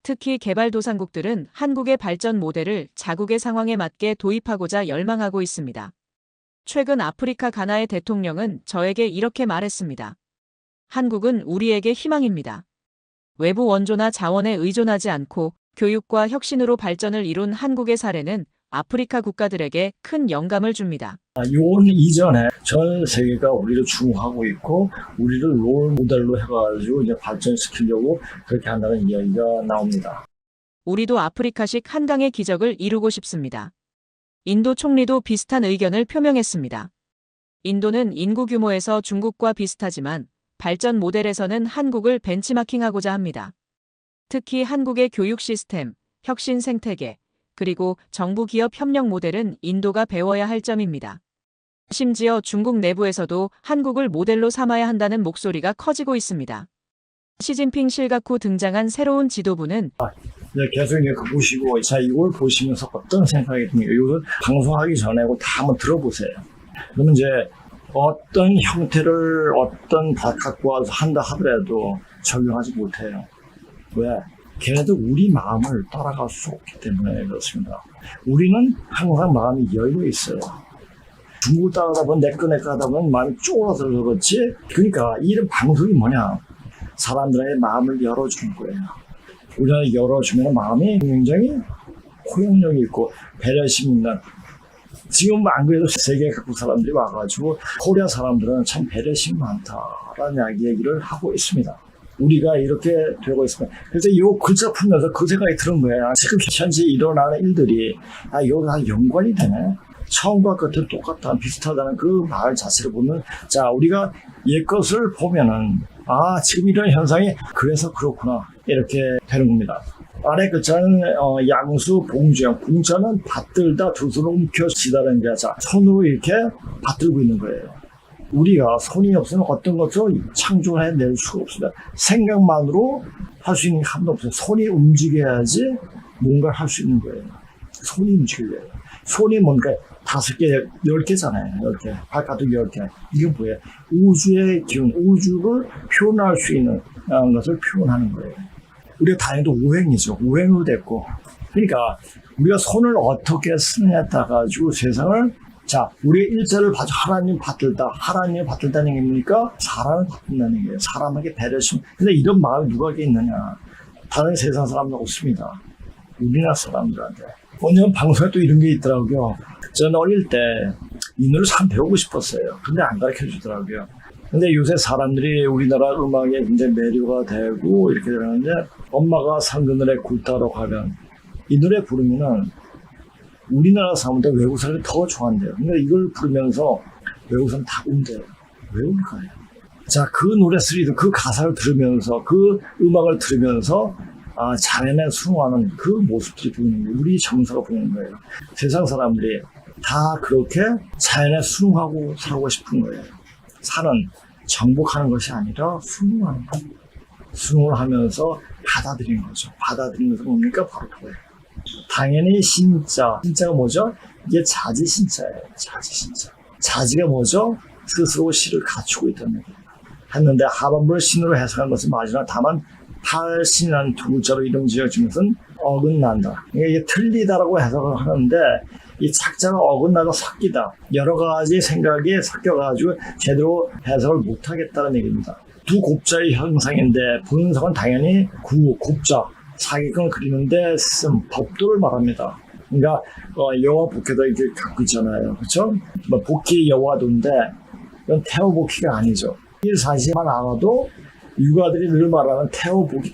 특히 개발도상국들은 한국의 발전 모델을 자국의 상황에 맞게 도입하고자 열망하고 있습니다. 최근 아프리카 가나의 대통령은 저에게 이렇게 말했습니다. 한국은 우리에게 희망입니다. 외부 원조나 자원에 의존하지 않고 교육과 혁신으로 발전을 이룬 한국의 사례는 아프리카 국가들에게 큰 영감을 줍니다. 이번 이전에 전 세계가 우리를 주목하고 있고 우리를 롤 모델로 해가지고 이제 발전시키려고 그렇게 한다는 이야기가 나옵니다. 우리도 아프리카식 한강의 기적을 이루고 싶습니다. 인도 총리도 비슷한 의견을 표명했습니다. 인도는 인구 규모에서 중국과 비슷하지만 발전 모델에서는 한국을 벤치마킹하고자 합니다. 특히 한국의 교육 시스템, 혁신 생태계, 그리고 정부 기업 협력 모델은 인도가 배워야 할 점입니다. 심지어 중국 내부에서도 한국을 모델로 삼아야 한다는 목소리가 커지고 있습니다. 시진핑 실각 후 등장한 새로운 지도부는 이제 계속 이제 그거 보시고, 자, 이걸 보시면서 어떤 생각이 듭니까? 이것은 방송하기 전에 다 한번 들어보세요. 그러면 이제 어떤 형태를 다 갖고 와서 한다 하더라도 적용하지 못해요. 왜? 걔네도 우리 마음을 따라갈 수 없기 때문에 그렇습니다. 우리는 항상 마음이 열려 있어요. 중국 따라가다 보면 내꺼 하다 보면 마음이 쪼그라서 그렇지. 그러니까 이런 방송이 뭐냐? 사람들의 마음을 열어주는 거예요. 우리가 열어주면 마음이 굉장히 포용력이 있고 배려심 있는, 지금 안 그래도 세계 각국 사람들이 와가지고 코리아 사람들은 참 배려심이 많다라는 얘기를 하고 있습니다. 우리가 이렇게 되고 있습니다. 그래서 이 글자 풀면서 그 생각이 드는 거예요. 지금 현재 일어나는 일들이 이거 다 연관이 되네. 처음과 끝은 똑같다, 비슷하다는 그 말 자체를 보면, 자, 우리가 옛것을 보면은 지금 이런 현상이 그래서 그렇구나 이렇게 되는 겁니다. 아래 글자는 양수 봉주형, 봉자는 받들다, 두 손을 움켜쥐다는 게, 자, 손으로 이렇게 받들고 있는 거예요. 우리가 손이 없으면 어떤 것을 창조해낼 수가 없습니다. 생각만으로 할 수 있는 게 하나도 없어요. 손이 움직여야지 뭔가를 할 수 있는 거예요. 손이 움직여야 돼요. 손이 뭔가 5개, 10개잖아요. 10개. 발가락 10개. 이게 뭐예요? 우주의 기운, 우주를 표현할 수 있는 것을 표현하는 거예요. 우리가 다행히도 우행이죠. 우행으로 됐고. 그러니까 우리가 손을 어떻게 쓰느냐에 따라가지고 세상을, 자, 우리의 일자를 봐서 하나님 받들다. 하나님을 받들다는 게 뭡니까? 사람을 받든다는 거예요. 사람에게 배려심. 근데 이런 마음이 누구에게 있느냐? 다른 세상 사람은 없습니다. 우리나라 사람들한테. 왜냐면 방송에 또 이런 게 있더라고요. 저는 어릴 때 이 노래를 참 배우고 싶었어요. 근데 안 가르쳐 주더라고요. 근데 요새 사람들이 우리나라 음악에 굉장히 매료가 되고 이렇게 되는데, 엄마가 상그늘에 굴 따러 가면 이 노래 부르면은 우리나라 사람보다 외국 사람들이 더 좋아한대요. 그러니까 이걸 부르면서 외국 사람 다 운대요. 왜 울까요? 자, 그 노래 소리도, 그 가사를 들으면서, 그 음악을 들으면서 자연에 순응하는 그 모습들이 보이는 거예요. 우리 정서가 보이는 거예요. 세상 사람들이 다 그렇게 자연에 순응하고 살고 싶은 거예요. 산은 정복하는 것이 아니라 순응하는 거예요. 순응을 하면서 받아들이는 거죠. 받아들이는 것은 뭡니까? 바로 그거예요. 당연히 신자가 뭐죠? 이게 자지신자예요. 자지신자. 자지가 뭐죠? 스스로 시를 갖추고 있다는 얘기예요. 했는데 하반부를 신으로 해석한 것은 맞으나 다만 탈신이라는 두 글자로 이름 지어진 것은 어긋난다. 이게 틀리다라고 해석을 하는데, 이 착자가 어긋나고 섞이다. 여러 가지 생각이 섞여가지고 제대로 해석을 못하겠다는 얘기입니다. 두 곱자의 형상인데 분석은 당연히 곱자, 사기꾼을 그리는데 쓴 법도를 말합니다. 그러니까 여와 복귀도 이렇게 갖고 있잖아요. 그렇죠? 복귀 여와도인데 이건 태호복귀가 아니죠. 이 사실만 알아도 육아들이 늘 말하는 태호복귀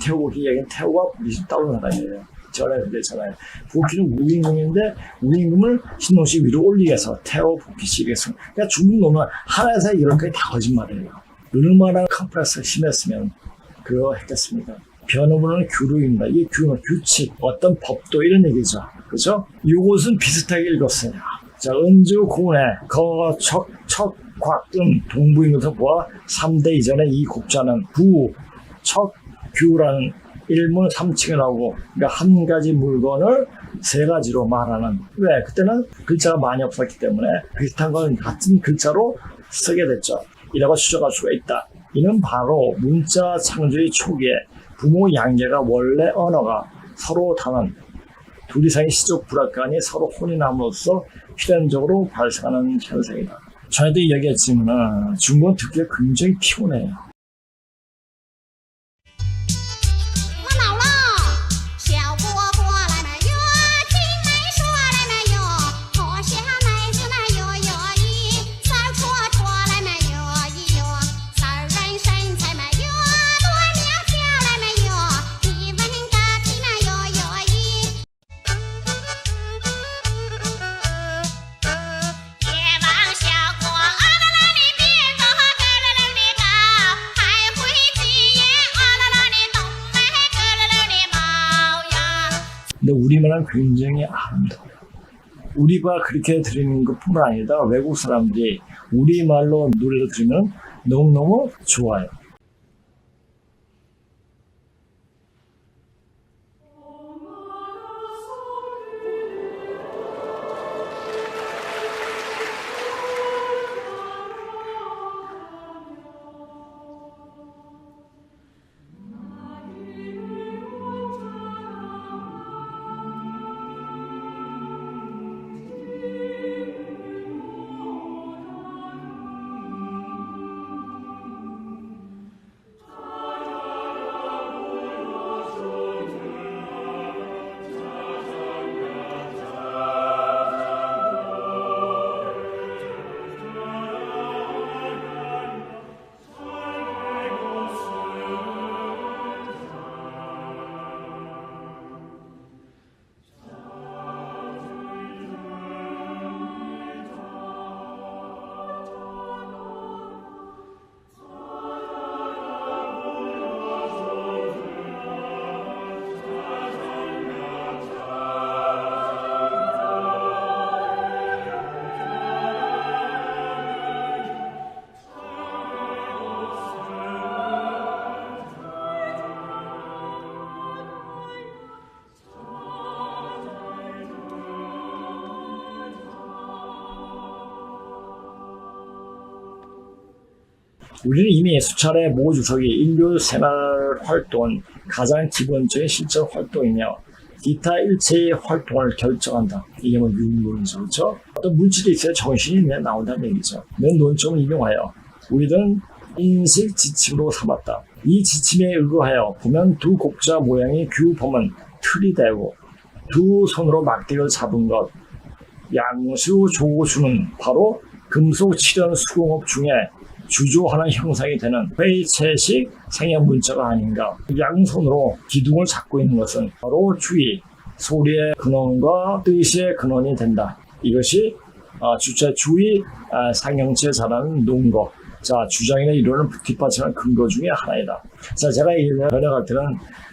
얘기는 태호가 복귀 따로 나라예요. 전에 그랬잖아요. 복귀는 우임금인데 우임금을 신동식 위로 올리기 위해서 태호복귀식에서. 그러니까 중국 놈은 하나에서 이런 게 다 거짓말이에요. 얼마나 컴플렉스가 심했으면 그거 했겠습니까? 변호문은 규律입니다. 이게 규칙, 어떤 법도 이런 얘기죠. 그죠? 이것은 비슷하게 읽었어요. 자, 은주 고운에 거가 척, 곽, 동부인 것을 보아 3대 이전에 이 곡자는 부, 척, 규라는 일문 3층에 나오고, 그러니까 한 가지 물건을 세 가지로 말하는. 왜? 그때는 글자가 많이 없었기 때문에 비슷한 건 같은 글자로 쓰게 됐죠. 이라고 추정할 수가 있다. 이는 바로 문자 창조의 초기에 부모 양계가 원래 언어가 서로 다른 둘 이상의 시족 불합간이 서로 혼인함으로써 필연적으로 발생하는 현상이다. 전에도 이야기했지만 중국은 듣기가 굉장히 피곤해요. 근데 우리말은 굉장히 아름다워요. 우리가 그렇게 들리는 것뿐만 아니라 외국 사람들이 우리말로 노래를 들으면 너무너무 좋아요. 우리는 이미 수차례 모 주석이 인류 생활 활동은 가장 기본적인 실적 활동이며 기타 일체의 활동을 결정한다. 이게 뭐 윤론이죠. 그렇죠? 어떤 물질이 있어야 정신이 나온다는 얘기죠. 는 논점을 인용하여 우리는 인식 지침으로 삼았다. 이 지침에 의거하여 보면 두 곡자 모양의 규범은 틀이 되고 두 손으로 막대기를 잡은 것, 양수 조수는 바로 금속 칠연 수공업 중에 주조하는 형상이 되는 회체식 생형 문자가 아닌가. 양손으로 기둥을 잡고 있는 것은 바로 주의, 소리의 근원과 뜻의 근원이 된다. 이것이 주체 주의 상형체 잘하는 논거. 자, 주장이나 이론을 뒷받침하는 근거 중에 하나이다. 자, 제가 이 번역할 때는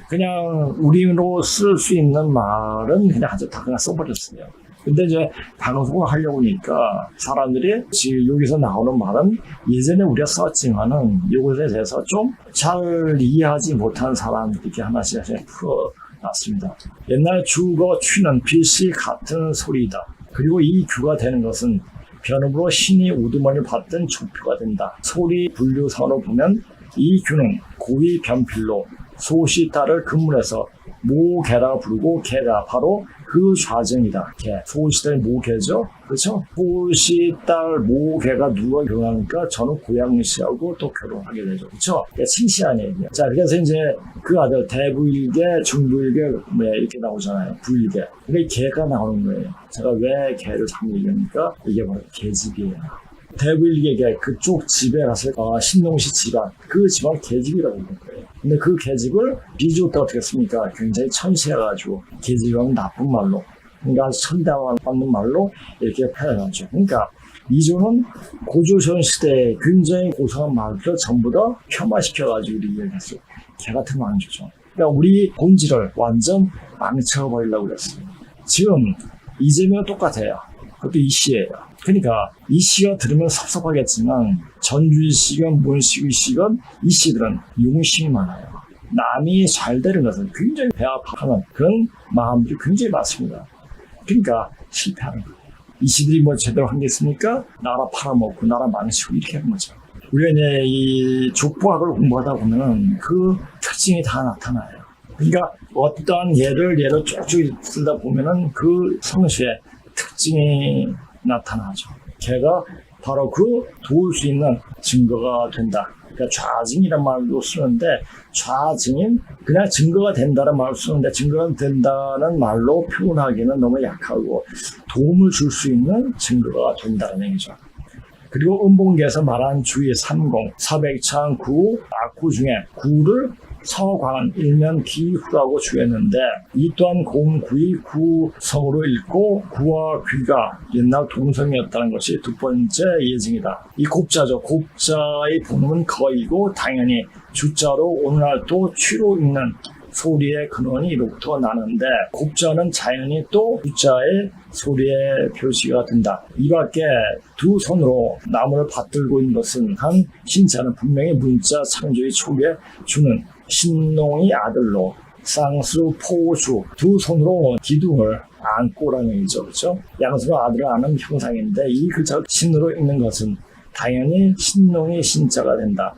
그냥 우리로 쓸 수 있는 말은 그냥 아주 다 그냥 써버렸어요. 근데 이제 방송을 하려고 하니까 사람들이 지금 여기서 나오는 말은 예전에 우리가 썼지만은 이것에 대해서 좀 잘 이해하지 못한 사람들이 이렇게 하나씩 풀어놨습니다. 옛날 주거 취는 빛이 같은 소리이다. 그리고 이 규가 되는 것은 변음으로 신이 우두머리를 받던 조표가 된다. 소리 분류상으로 보면 이 규는 고위 변필로 소시따를 근문해서 모개라 부르고 개가 바로 그 좌정이다. 개. 소시딸 모개죠. 그렇죠? 소시딸 모개가 누가 결혼하니까 저는 고양시하고 또 결혼하게 되죠. 그렇죠? 칭시한 얘기야. 자, 그래서 이제 그 아들 대부일개, 중부일개 이렇게 나오잖아요. 부일개. 근데 개가 나오는 거예요. 제가 왜 개를 자꾸 얘기하니까 이게 바로 개집이에요. 대부일개 그쪽 집에 갔을 신농시 집안, 그 집안 개집이라고 하는 거예요. 근데 그 개집을 비주었다 어떻게 했습니까? 굉장히 천시해가지고 개집이라는 나쁜 말로, 그러니까 천대받는 말로 이렇게 표현하죠. 그러니까 이조는 고조선 시대에 굉장히 고상한 말들을 전부 다 폄하시켜가지고 이렇게 얘기했어요. 개 같은 거 안 주죠. 그러니까 우리 본질을 완전 망쳐버리려고 그랬어요. 지금 이재명은 똑같아요. 그것도 이 시예요. 그러니까 이 시가 들으면 섭섭하겠지만 전주희 씨건 문식의 씨건 이 씨들은 용심이 많아요. 남이 잘 되는 것은 굉장히 배 아파하는 그런 마음들이 굉장히 많습니다. 그러니까 실패하는 거예요. 이 씨들이 뭐 제대로 한 게 있습니까? 나라 팔아먹고 나라 망치고 이렇게 하는 거죠. 우리가 이제 이 족보학을 공부하다 보면 그 특징이 다 나타나요. 그러니까 어떠한 예를 쭉쭉 쓰다 보면은 그 성씨의 특징이 나타나죠. 걔가 바로 그 도울 수 있는 증거가 된다. 그러니까 좌증이란 말도 쓰는데 좌증인 그냥 증거가 된다는 말을 쓰는데 증거가 된다는 말로 표현하기는 너무 약하고 도움을 줄 수 있는 증거가 된다는 얘기죠. 그리고 음봉계에서 말한 주의 30, 사백창 9, 악구 중에 9를 서광은 일면 기후라고 주했는데 이 또한 공구의 구성으로 읽고 구와 귀가 옛날 동성이었다는 것이 두 번째 예증이다. 이 곱자죠. 곱자의 본음은 거이고 당연히 주자로 오늘날 또 취로 읽는 소리의 근원이 이로부터 나는데 곱자는 자연히 또 주자의 소리의 표시가 된다. 이 밖에 두 손으로 나무를 받들고 있는 것은 한 신자는 분명히 문자 창조의 초기에 주는 신농이 아들로 쌍수 포주 두 손으로 기둥을 안고라는 얘기죠. 그렇죠? 양손으로 아들을 아는 형상인데 이 글자를 신으로 읽는 것은 당연히 신농이 신자가 된다.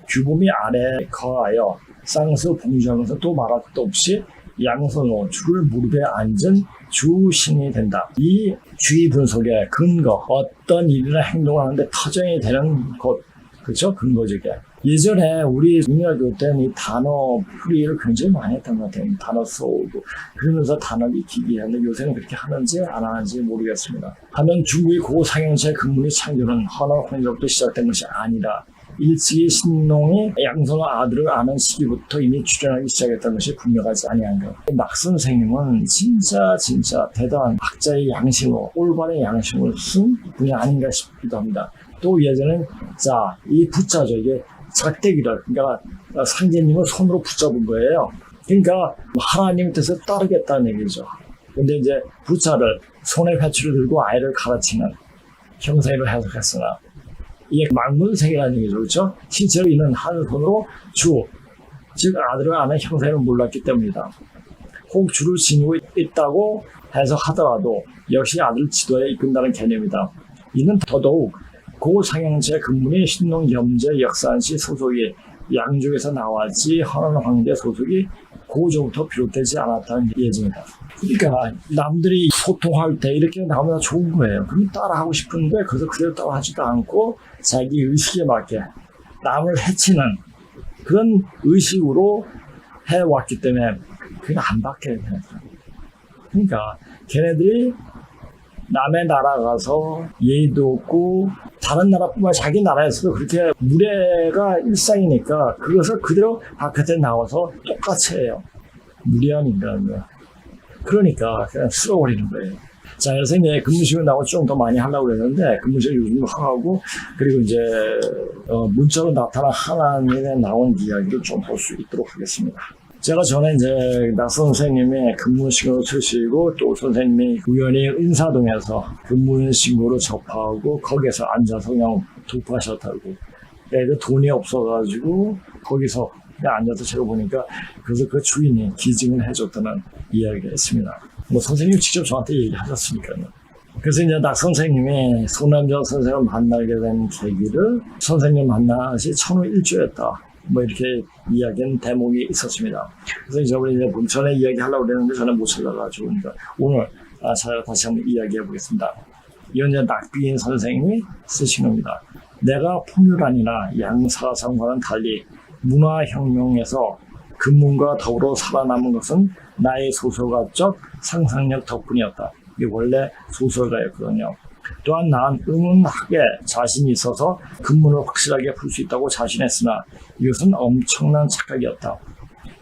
규범이 아래에 거하여 쌍수 봉주하면서 또 말할 것도 없이 양손으로 주를 무릎에 앉은 주신이 된다. 이 주의 분석의 근거, 어떤 일이나 행동을 하는데 터전이 되는 것, 그렇죠? 근거죠. 예전에 우리 중학교 때는 이 단어 풀이를 굉장히 많이 했던 것 같아요. 단어 써오고 그러면서 단어를 익히기 하는데 요새는 그렇게 하는지 안 하는지 모르겠습니다. 하면 중국의 고상형체 근문의 창조는 헌어헌으로부터 시작된 것이 아니라 일찍이 신농이 양손의 아들을 아는 시기부터 이미 출현하기 시작했다는 것이 분명하지 아니한 것. 막 선생님은 진짜 대단한 학자의 양심으로 올바른 양심을 쓴 분이 아닌가 싶기도 합니다. 또 예전엔 이 부자죠. 이게 작대기를 그러니까 상제님을 손으로 붙잡은 거예요. 그러니까 하나님 뜻을 따르겠다는 얘기죠. 근데 이제 부자를 손에 회초를 들고 아이를 가르치는 형상으로 해석했으나 이게 망문색이라는 얘기죠. 그렇죠? 실제로 이는 한 손으로 즉 아들을 아는 형상을 몰랐기 때문이다. 혹 주를 지니고 있다고 해석하더라도 역시 아들을 지도에 이끈다는 개념이다. 이는 더더욱 고 상형제 근문이 신농 염제 역산시 소속이 양쪽에서 나왔지 헌원 황제 소속이 고조부터 비롯되지 않았다는 예정이다. 그러니까 남들이 소통할 때 이렇게 나오면 좋은 거예요. 그럼 따라하고 싶은데 그래서 그대로 따라하지도 않고 자기 의식에 맞게 남을 해치는 그런 의식으로 해왔기 때문에 그게 안 바뀌어요. 그러니까 걔네들이 남의 나라 가서 예의도 없고 다른 나라뿐만 자기 나라에서도 그렇게 무례가 일상이니까 그것을 그대로 바깥에 나와서 똑같이 해요. 무례한 인간이에요. 그러니까 그냥 쓸어버리는 거예요. 자, 그래서 이제 근무식을 나오고 좀 더 많이 하려고 그랬는데 근무식을 요즘 하고 그리고 이제 문자로 나타난 하나님에 나온 이야기를 좀 볼 수 있도록 하겠습니다. 제가 전에 이제 낙 선생님의 근무신고를 쓰시고 또 선생님이 우연히 인사동에서 근무신고를 접하고 거기서 앉아서 그냥 독파하셨다고. 애들 돈이 없어가지고 거기서 그냥 앉아서 제가 보니까 그래서 그 주인이 기증을 해줬다는 이야기가 있습니다. 뭐 선생님이 직접 저한테 얘기하셨으니까요. 그래서 이제 낙 선생님이 손남자 선생을 만나게 된 계기를 선생님 만나시 천우 일주였다. 뭐 이렇게 이야기한 대목이 있었습니다. 그래서 저번에 이제 전에 이야기하려고 그랬는데 저는 못 찾아가지고 그러니까 오늘 찾아가 다시 한번 이야기해 보겠습니다. 이건 이제 낙비인 선생님이 쓰신 겁니다. 내가 풍류란이나 양사상과는 달리 문화혁명에서 근문과 더불어 살아남은 것은 나의 소설가적 상상력 덕분이었다. 이게 원래 소설가였거든요. 또한 난 은은하게 자신이 있어서 근문을 확실하게 풀 수 있다고 자신했으나 이것은 엄청난 착각이었다.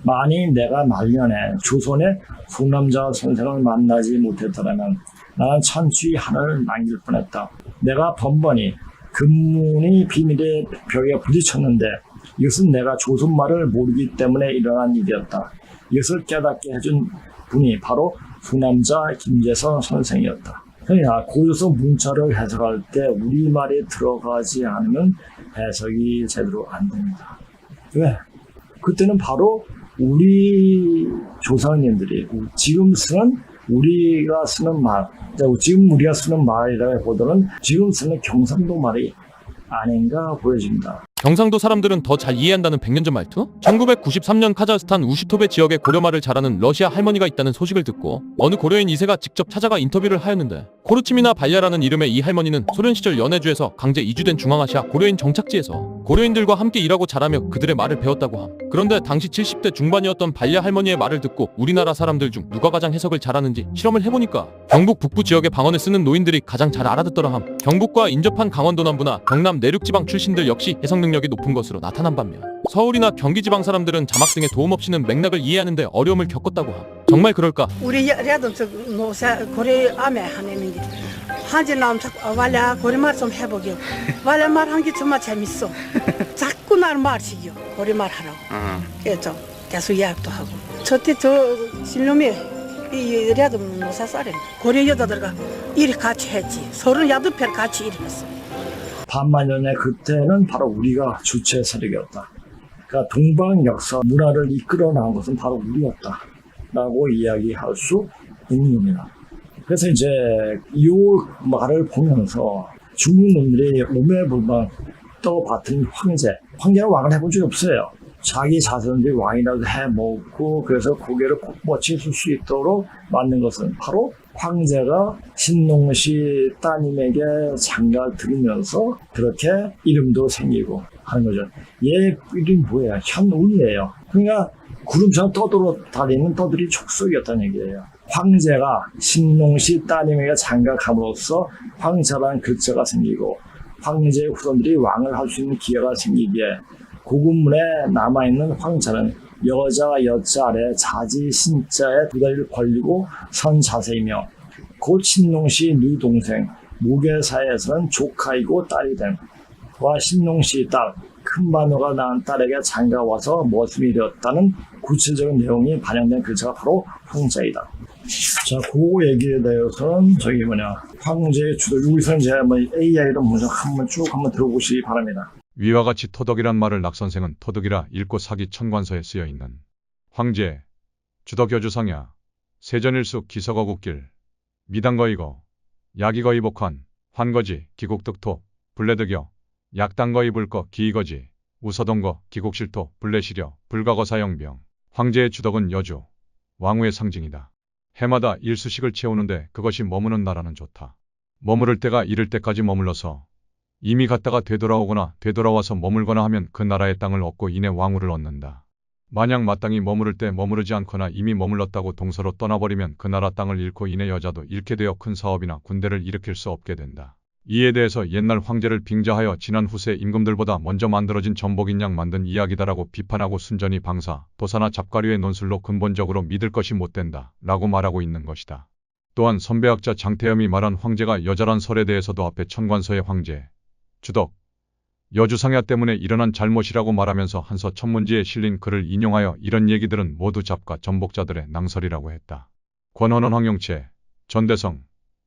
만일 내가 말년에 조선의 소남자 선생을 만나지 못했더라면 나는 천추의 하늘을 남길 뻔했다. 내가 번번이 근문의 비밀의 벽에 부딪혔는데 이것은 내가 조선말을 모르기 때문에 일어난 일이었다. 이것을 깨닫게 해준 분이 바로 소남자 김재선 선생이었다. 그러니까 고조선 문자를 해석할 때 우리말이 들어가지 않으면 해석이 제대로 안 됩니다. 왜? 그때는 바로 우리 조상님들이 지금 쓰는 우리가 쓰는 말, 지금 우리가 쓰는 말이라기보다는 지금 쓰는 경상도 말이 아닌가 보여집니다. 경상도 사람들은 더 잘 이해한다는 백년전 말투? 1993년 카자흐스탄 우시토베 지역에 고려말을 잘하는 러시아 할머니가 있다는 소식을 듣고 어느 고려인 2세가 직접 찾아가 인터뷰를 하였는데 코르침이나 발야라는 이름의 이 할머니는 소련 시절 연해주에서 강제 이주된 중앙아시아 고려인 정착지에서 고려인들과 함께 일하고 자라며 그들의 말을 배웠다고 함. 그런데 당시 70대 중반이었던 발야 할머니의 말을 듣고 우리나라 사람들 중 누가 가장 해석을 잘하는지 실험을 해보니까 경북 북부 지역의 방언을 쓰는 노인들이 가장 잘 알아듣더라 함. 경북과 인접한 강원도 남부나 경남 내륙지방 출신들 역시 해석 능력이 높은 것으로 나타난 반면 서울이나 경기 지방 사람들은 자막 등의 도움 없이는 맥락을 이해하는데 어려움을 겪었다고 함. 정말 그럴까? 우리 рядом 노사 고래 암에 하는데 한지 나면 말야 고래말 좀 해보게. 말야 말한 게 정말 재밌어. 자꾸 날 말시겨 고래말 하라고. 그래서 계속 예약도 하고. 저때 저 신놈이 이 рядом 노사 쌀에 고래 여자들과 일이 같이 했지. 38편 같이 일했어. 반만년에 그때는 바로 우리가 주체 세력이었다. 그러니까 동방 역사 문화를 이끌어 나온 것은 바로 우리였다. 라고 이야기할 수 있는 겁니다. 그래서 이제 이 말을 보면서 중국 놈들이 오매불만 떠받든 황제는 왕을 해본 적이 없어요. 자기 자손들이 왕이라도 해먹고 그래서 고개를 꼿꼿이 쓸 수 있도록 만든 것은 바로 황제가 신농시 따님에게 장가를 들으면서 그렇게 이름도 생기고 하는 거죠. 얘 이름이 뭐예요? 현운이에요. 그러니까 구름처럼 떠다니는 떠들이 족속이었다는 얘기예요. 황제가 신농시 따님에게 장가감으로써 황제라는 글자가 생기고 황제의 후손들이 왕을 할 수 있는 기회가 생기기에 고군문에 남아있는 황자는 여자 여자 아래 자지 신자에 두 다리를 벌리고 선 자세이며 곧 신농시 누 동생 무계사에서는 조카이고 딸이 됨. 와 신농시 딸 큰마누가 낳은 딸에게 장가 와서 머슴이 되었다는 구체적인 내용이 반영된 글자가 바로 황자이다. 자, 그 얘기에 대해서는 황제의 주도 여기서 이제 AI로 먼저 한번 들어보시기 바랍니다. 위와 같이 토덕이란 말을 낙 선생은 토덕이라 읽고 사기 천관서에 쓰여 있는 황제, 주덕여주상야, 세전일수 기서거국길, 미당거이거, 야기거이복환, 환거지, 기국득토, 블레드교, 약단거 이불거 기이거지, 우서동거, 기곡실토, 블레시려, 불가거사영병. 황제의 주덕은 여주, 왕후의 상징이다. 해마다 일수씩을 채우는데 그것이 머무는 나라는 좋다. 머무를 때가 이를 때까지 머물러서 이미 갔다가 되돌아오거나 되돌아와서 머물거나 하면 그 나라의 땅을 얻고 이내 왕후를 얻는다. 만약 마땅히 머무를 때 머무르지 않거나 이미 머물렀다고 동서로 떠나버리면 그 나라 땅을 잃고 이내 여자도 잃게 되어 큰 사업이나 군대를 일으킬 수 없게 된다. 이에 대해서 옛날 황제를 빙자하여 지난 후세 임금들보다 먼저 만들어진 전복인 양 만든 이야기다라고 비판하고 순전히 방사, 도사나 잡가류의 논술로 근본적으로 믿을 것이 못된다 라고 말하고 있는 것이다. 또한 선배학자 장태염이 말한 황제가 여자란 설에 대해서도 앞에 천관서의 황제, 주덕, 여주상야 때문에 일어난 잘못이라고 말하면서 한서 천문지에 실린 글을 인용하여 이런 얘기들은 모두 잡가 전복자들의 낭설이라고 했다. 권헌원 황영채, 전대성,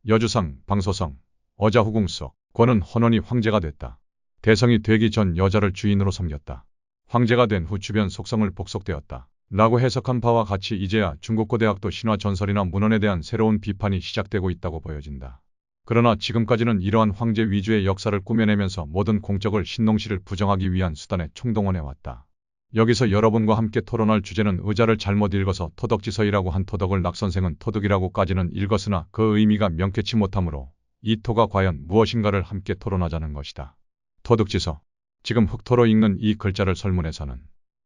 여주상, 방소성, 어자후궁서, 권은 헌원이 황제가 됐다. 대성이 되기 전 여자를 주인으로 섬겼다. 황제가 된 후 주변 속성을 복속되었다. 라고 해석한 바와 같이 이제야 중국고대학도 신화 전설이나 문헌에 대한 새로운 비판이 시작되고 있다고 보여진다. 그러나 지금까지는 이러한 황제 위주의 역사를 꾸며내면서 모든 공적을 신농시를 부정하기 위한 수단에 총동원해왔다. 여기서 여러분과 함께 토론할 주제는 의자를 잘못 읽어서 토덕지서이라고 한 토덕을 낙선생은 토득이라고까지는 읽었으나 그 의미가 명쾌치 못하므로 이 토가 과연 무엇인가를 함께 토론하자는 것이다. 토득지서. 지금 흑토로 읽는 이 글자를 설문에서는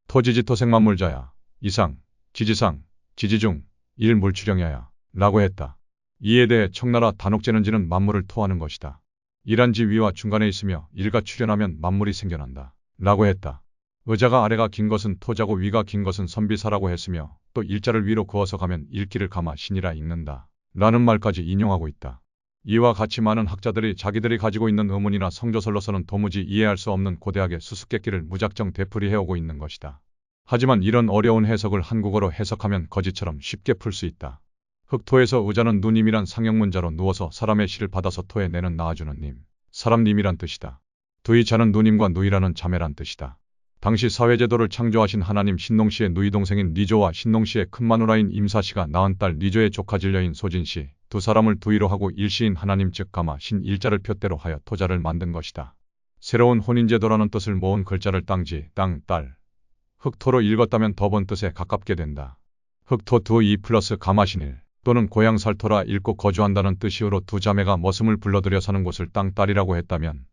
토지지토생만물자야, 이상, 지지상, 지지중, 일물추령야야 라고 했다. 이에 대해 청나라 단옥제는지는 만물을 토하는 것이다. 일한지 위와 중간에 있으며 일가 출현하면 만물이 생겨난다 라고 했다. 의자가 아래가 긴 것은 토자고 위가 긴 것은 선비사라고 했으며 또 일자를 위로 그어서 가면 일기를 감아 신이라 읽는다 라는 말까지 인용하고 있다. 이와 같이 많은 학자들이 자기들이 가지고 있는 의문이나 성조설로서는 도무지 이해할 수 없는 고대학의 수수께끼를 무작정 되풀이해오고 있는 것이다. 하지만 이런 어려운 해석을 한국어로 해석하면 거지처럼 쉽게 풀 수 있다. 흑토에서 의자는 누님이란 상형문자로 누워서 사람의 시를 받아서 토에 내는 낳아주는 님, 사람님이란 뜻이다. 두이 자는 누님과 누이라는 자매란 뜻이다. 당시 사회제도를 창조하신 하나님 신농시의 누이동생인 리조와 신농시의 큰마누라인 임사시가 낳은 딸 리조의 조카질녀인 소진씨, 두 사람을 두이로 하고 일시인 하나님 즉 가마 신 일자를 표대로 하여 토자를 만든 것이다. 새로운 혼인제도라는 뜻을 모은 글자를 땅지, 땅, 딸, 흑토로 읽었다면 더 본 뜻에 가깝게 된다. 흑토 두이 플러스 가마신일 또는 고향 살토라 읽고 거주한다는 뜻이므로 두 자매가 머슴을 불러들여 사는 곳을 땅, 딸이라고 했다면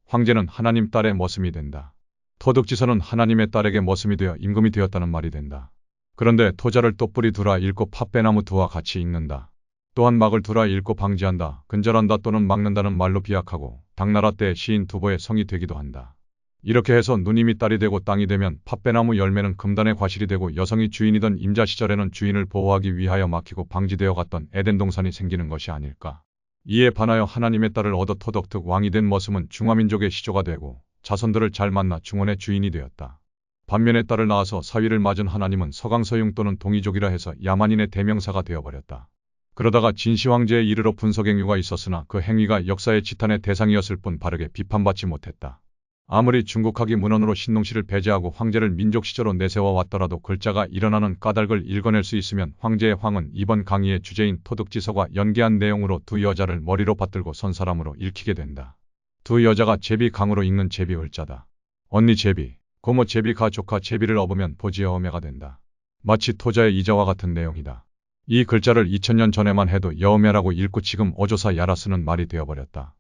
황제는 하나님 딸의 머슴이 된다. 토득지서는 하나님의 딸에게 머슴이 되어 임금이 되었다는 말이 된다. 그런데 토자를 또뿌리 두라 읽고 팥배나무 두와 같이 읽는다. 또한 막을 두라 읽고 방지한다, 근절한다 또는 막는다는 말로 비약하고 당나라 때 시인 두보의 성이 되기도 한다. 이렇게 해서 누님이 딸이 되고 땅이 되면 팥배나무 열매는 금단의 과실이 되고 여성이 주인이던 임자 시절에는 주인을 보호하기 위하여 막히고 방지되어 갔던 에덴 동산이 생기는 것이 아닐까. 이에 반하여 하나님의 딸을 얻어 토덕특 왕이 된 머슴은 중화민족의 시조가 되고 자손들을 잘 만나 중원의 주인이 되었다. 반면에 딸을 낳아서 사위를 맞은 하나님은 서강서융 또는 동이족이라 해서 야만인의 대명사가 되어버렸다. 그러다가 진시황제에 이르러 분석행위가 있었으나 그 행위가 역사의 지탄의 대상이었을 뿐 바르게 비판받지 못했다. 아무리 중국학이 문헌으로 신농시를 배제하고 황제를 민족시조로 내세워 왔더라도 글자가 일어나는 까닭을 읽어낼 수 있으면 황제의 황은 이번 강의의 주제인 토득지서가 연계한 내용으로 두 여자를 머리로 받들고 선 사람으로 읽히게 된다. 두 여자가 제비 강으로 읽는 제비 을자다. 언니 제비, 고모 제비가 조카 제비를 업으면 보지의 어매가 된다. 마치 토자의 이자와 같은 내용이다. 이 글자를 2000년 전에만 해도 여어매라고 읽고 지금 어조사 야라 쓰는 말이 되어버렸다.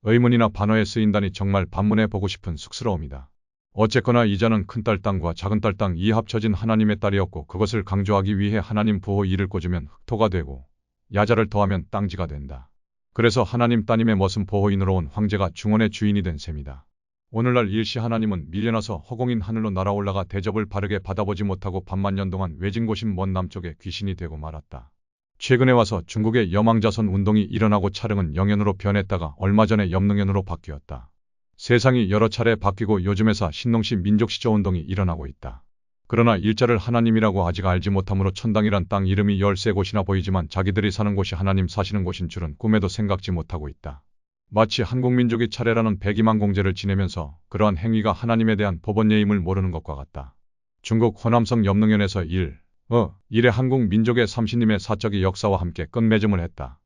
의문이나 반어에 쓰인다니 정말 반문해 보고 싶은 쑥스러움이다. 어쨌거나 이자는 큰딸 땅과 작은딸 땅 이 합쳐진 하나님의 딸이었고 그것을 강조하기 위해 하나님 부호 이를 꽂으면 흑토가 되고 야자를 더하면 땅지가 된다. 그래서 하나님 따님의 머슴 보호인으로 온 황제가 중원의 주인이 된 셈이다. 오늘날 일시 하나님은 밀려나서 허공인 하늘로 날아올라가 대접을 바르게 받아보지 못하고 반만년 동안 외진 곳인 먼 남쪽에 귀신이 되고 말았다. 최근에 와서 중국의 여망자손 운동이 일어나고 차릉은 영연으로 변했다가 얼마 전에 염능연으로 바뀌었다. 세상이 여러 차례 바뀌고 요즘에서 신농시 민족시조 운동이 일어나고 있다. 그러나 일자를 하나님이라고 아직 알지 못함으로 천당이란 땅 이름이 13곳이나 보이지만 자기들이 사는 곳이 하나님 사시는 곳인 줄은 꿈에도 생각지 못하고 있다. 마치 한국민족이 차례라는 백이만공제를 지내면서 그러한 행위가 하나님에 대한 법원예임을 모르는 것과 같다. 중국 호남성 염능연에서 일의 한국 민족의 삼신님의 사적인 역사와 함께 끝맺음을 했다.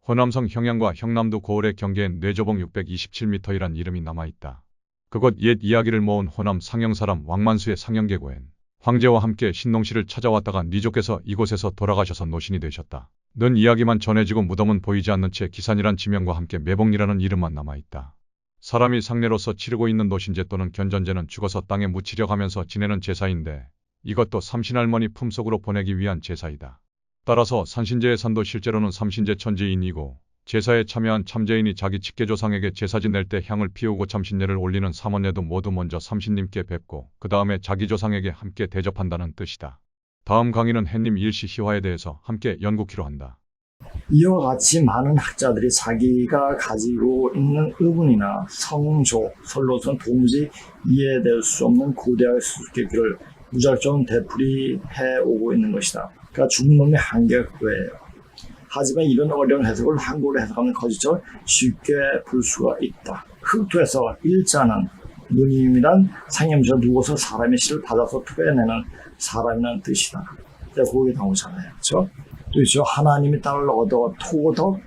호남성 형양과 형남도 고을의 경계엔 뇌조봉 627m이란 이름이 남아있다. 그곳 옛 이야기를 모은 호남 상영사람 왕만수의 상영계고엔 황제와 함께 신농시를 찾아왔다가 니조께서 이곳에서 돌아가셔서 노신이 되셨다. 는 이야기만 전해지고 무덤은 보이지 않는 채 기산이란 지명과 함께 매봉리라는 이름만 남아있다. 사람이 상례로서 치르고 있는 노신제 또는 견전제는 죽어서 땅에 묻히려 하면서 지내는 제사인데 이것도 삼신할머니 품속으로 보내기 위한 제사이다. 따라서 산신제의 산도 실제로는 삼신제 천지인이고 제사에 참여한 참제인이 자기 직계조상에게 제사지 낼 때 향을 피우고 참신례를 올리는 삼원례도 모두 먼저 삼신님께 뵙고 그 다음에 자기 조상에게 함께 대접한다는 뜻이다. 다음 강의는 햇님 일시 희화에 대해서 함께 연구키로 한다. 이와 같이 많은 학자들이 자기가 가지고 있는 의문이나 성조, 설로선 도무지 이해될 수 없는 고대의 수수께끼를 무작정 되풀이해 오고 있는 것이다. 그러니까 죽음론의 한계가 그거예요. 하지만 이런 어려운 해석을 한국어로 해석하면 거짓적으로 쉽게 볼 수가 있다. 흑토에서 일자는 누님이란 상념자 누워서 사람의 씨를 받아서 토해내는 사람이라는 뜻이다. 거기에 나오잖아요. 그렇죠? 또 있죠. 하나님의 딸을 얻어 토득.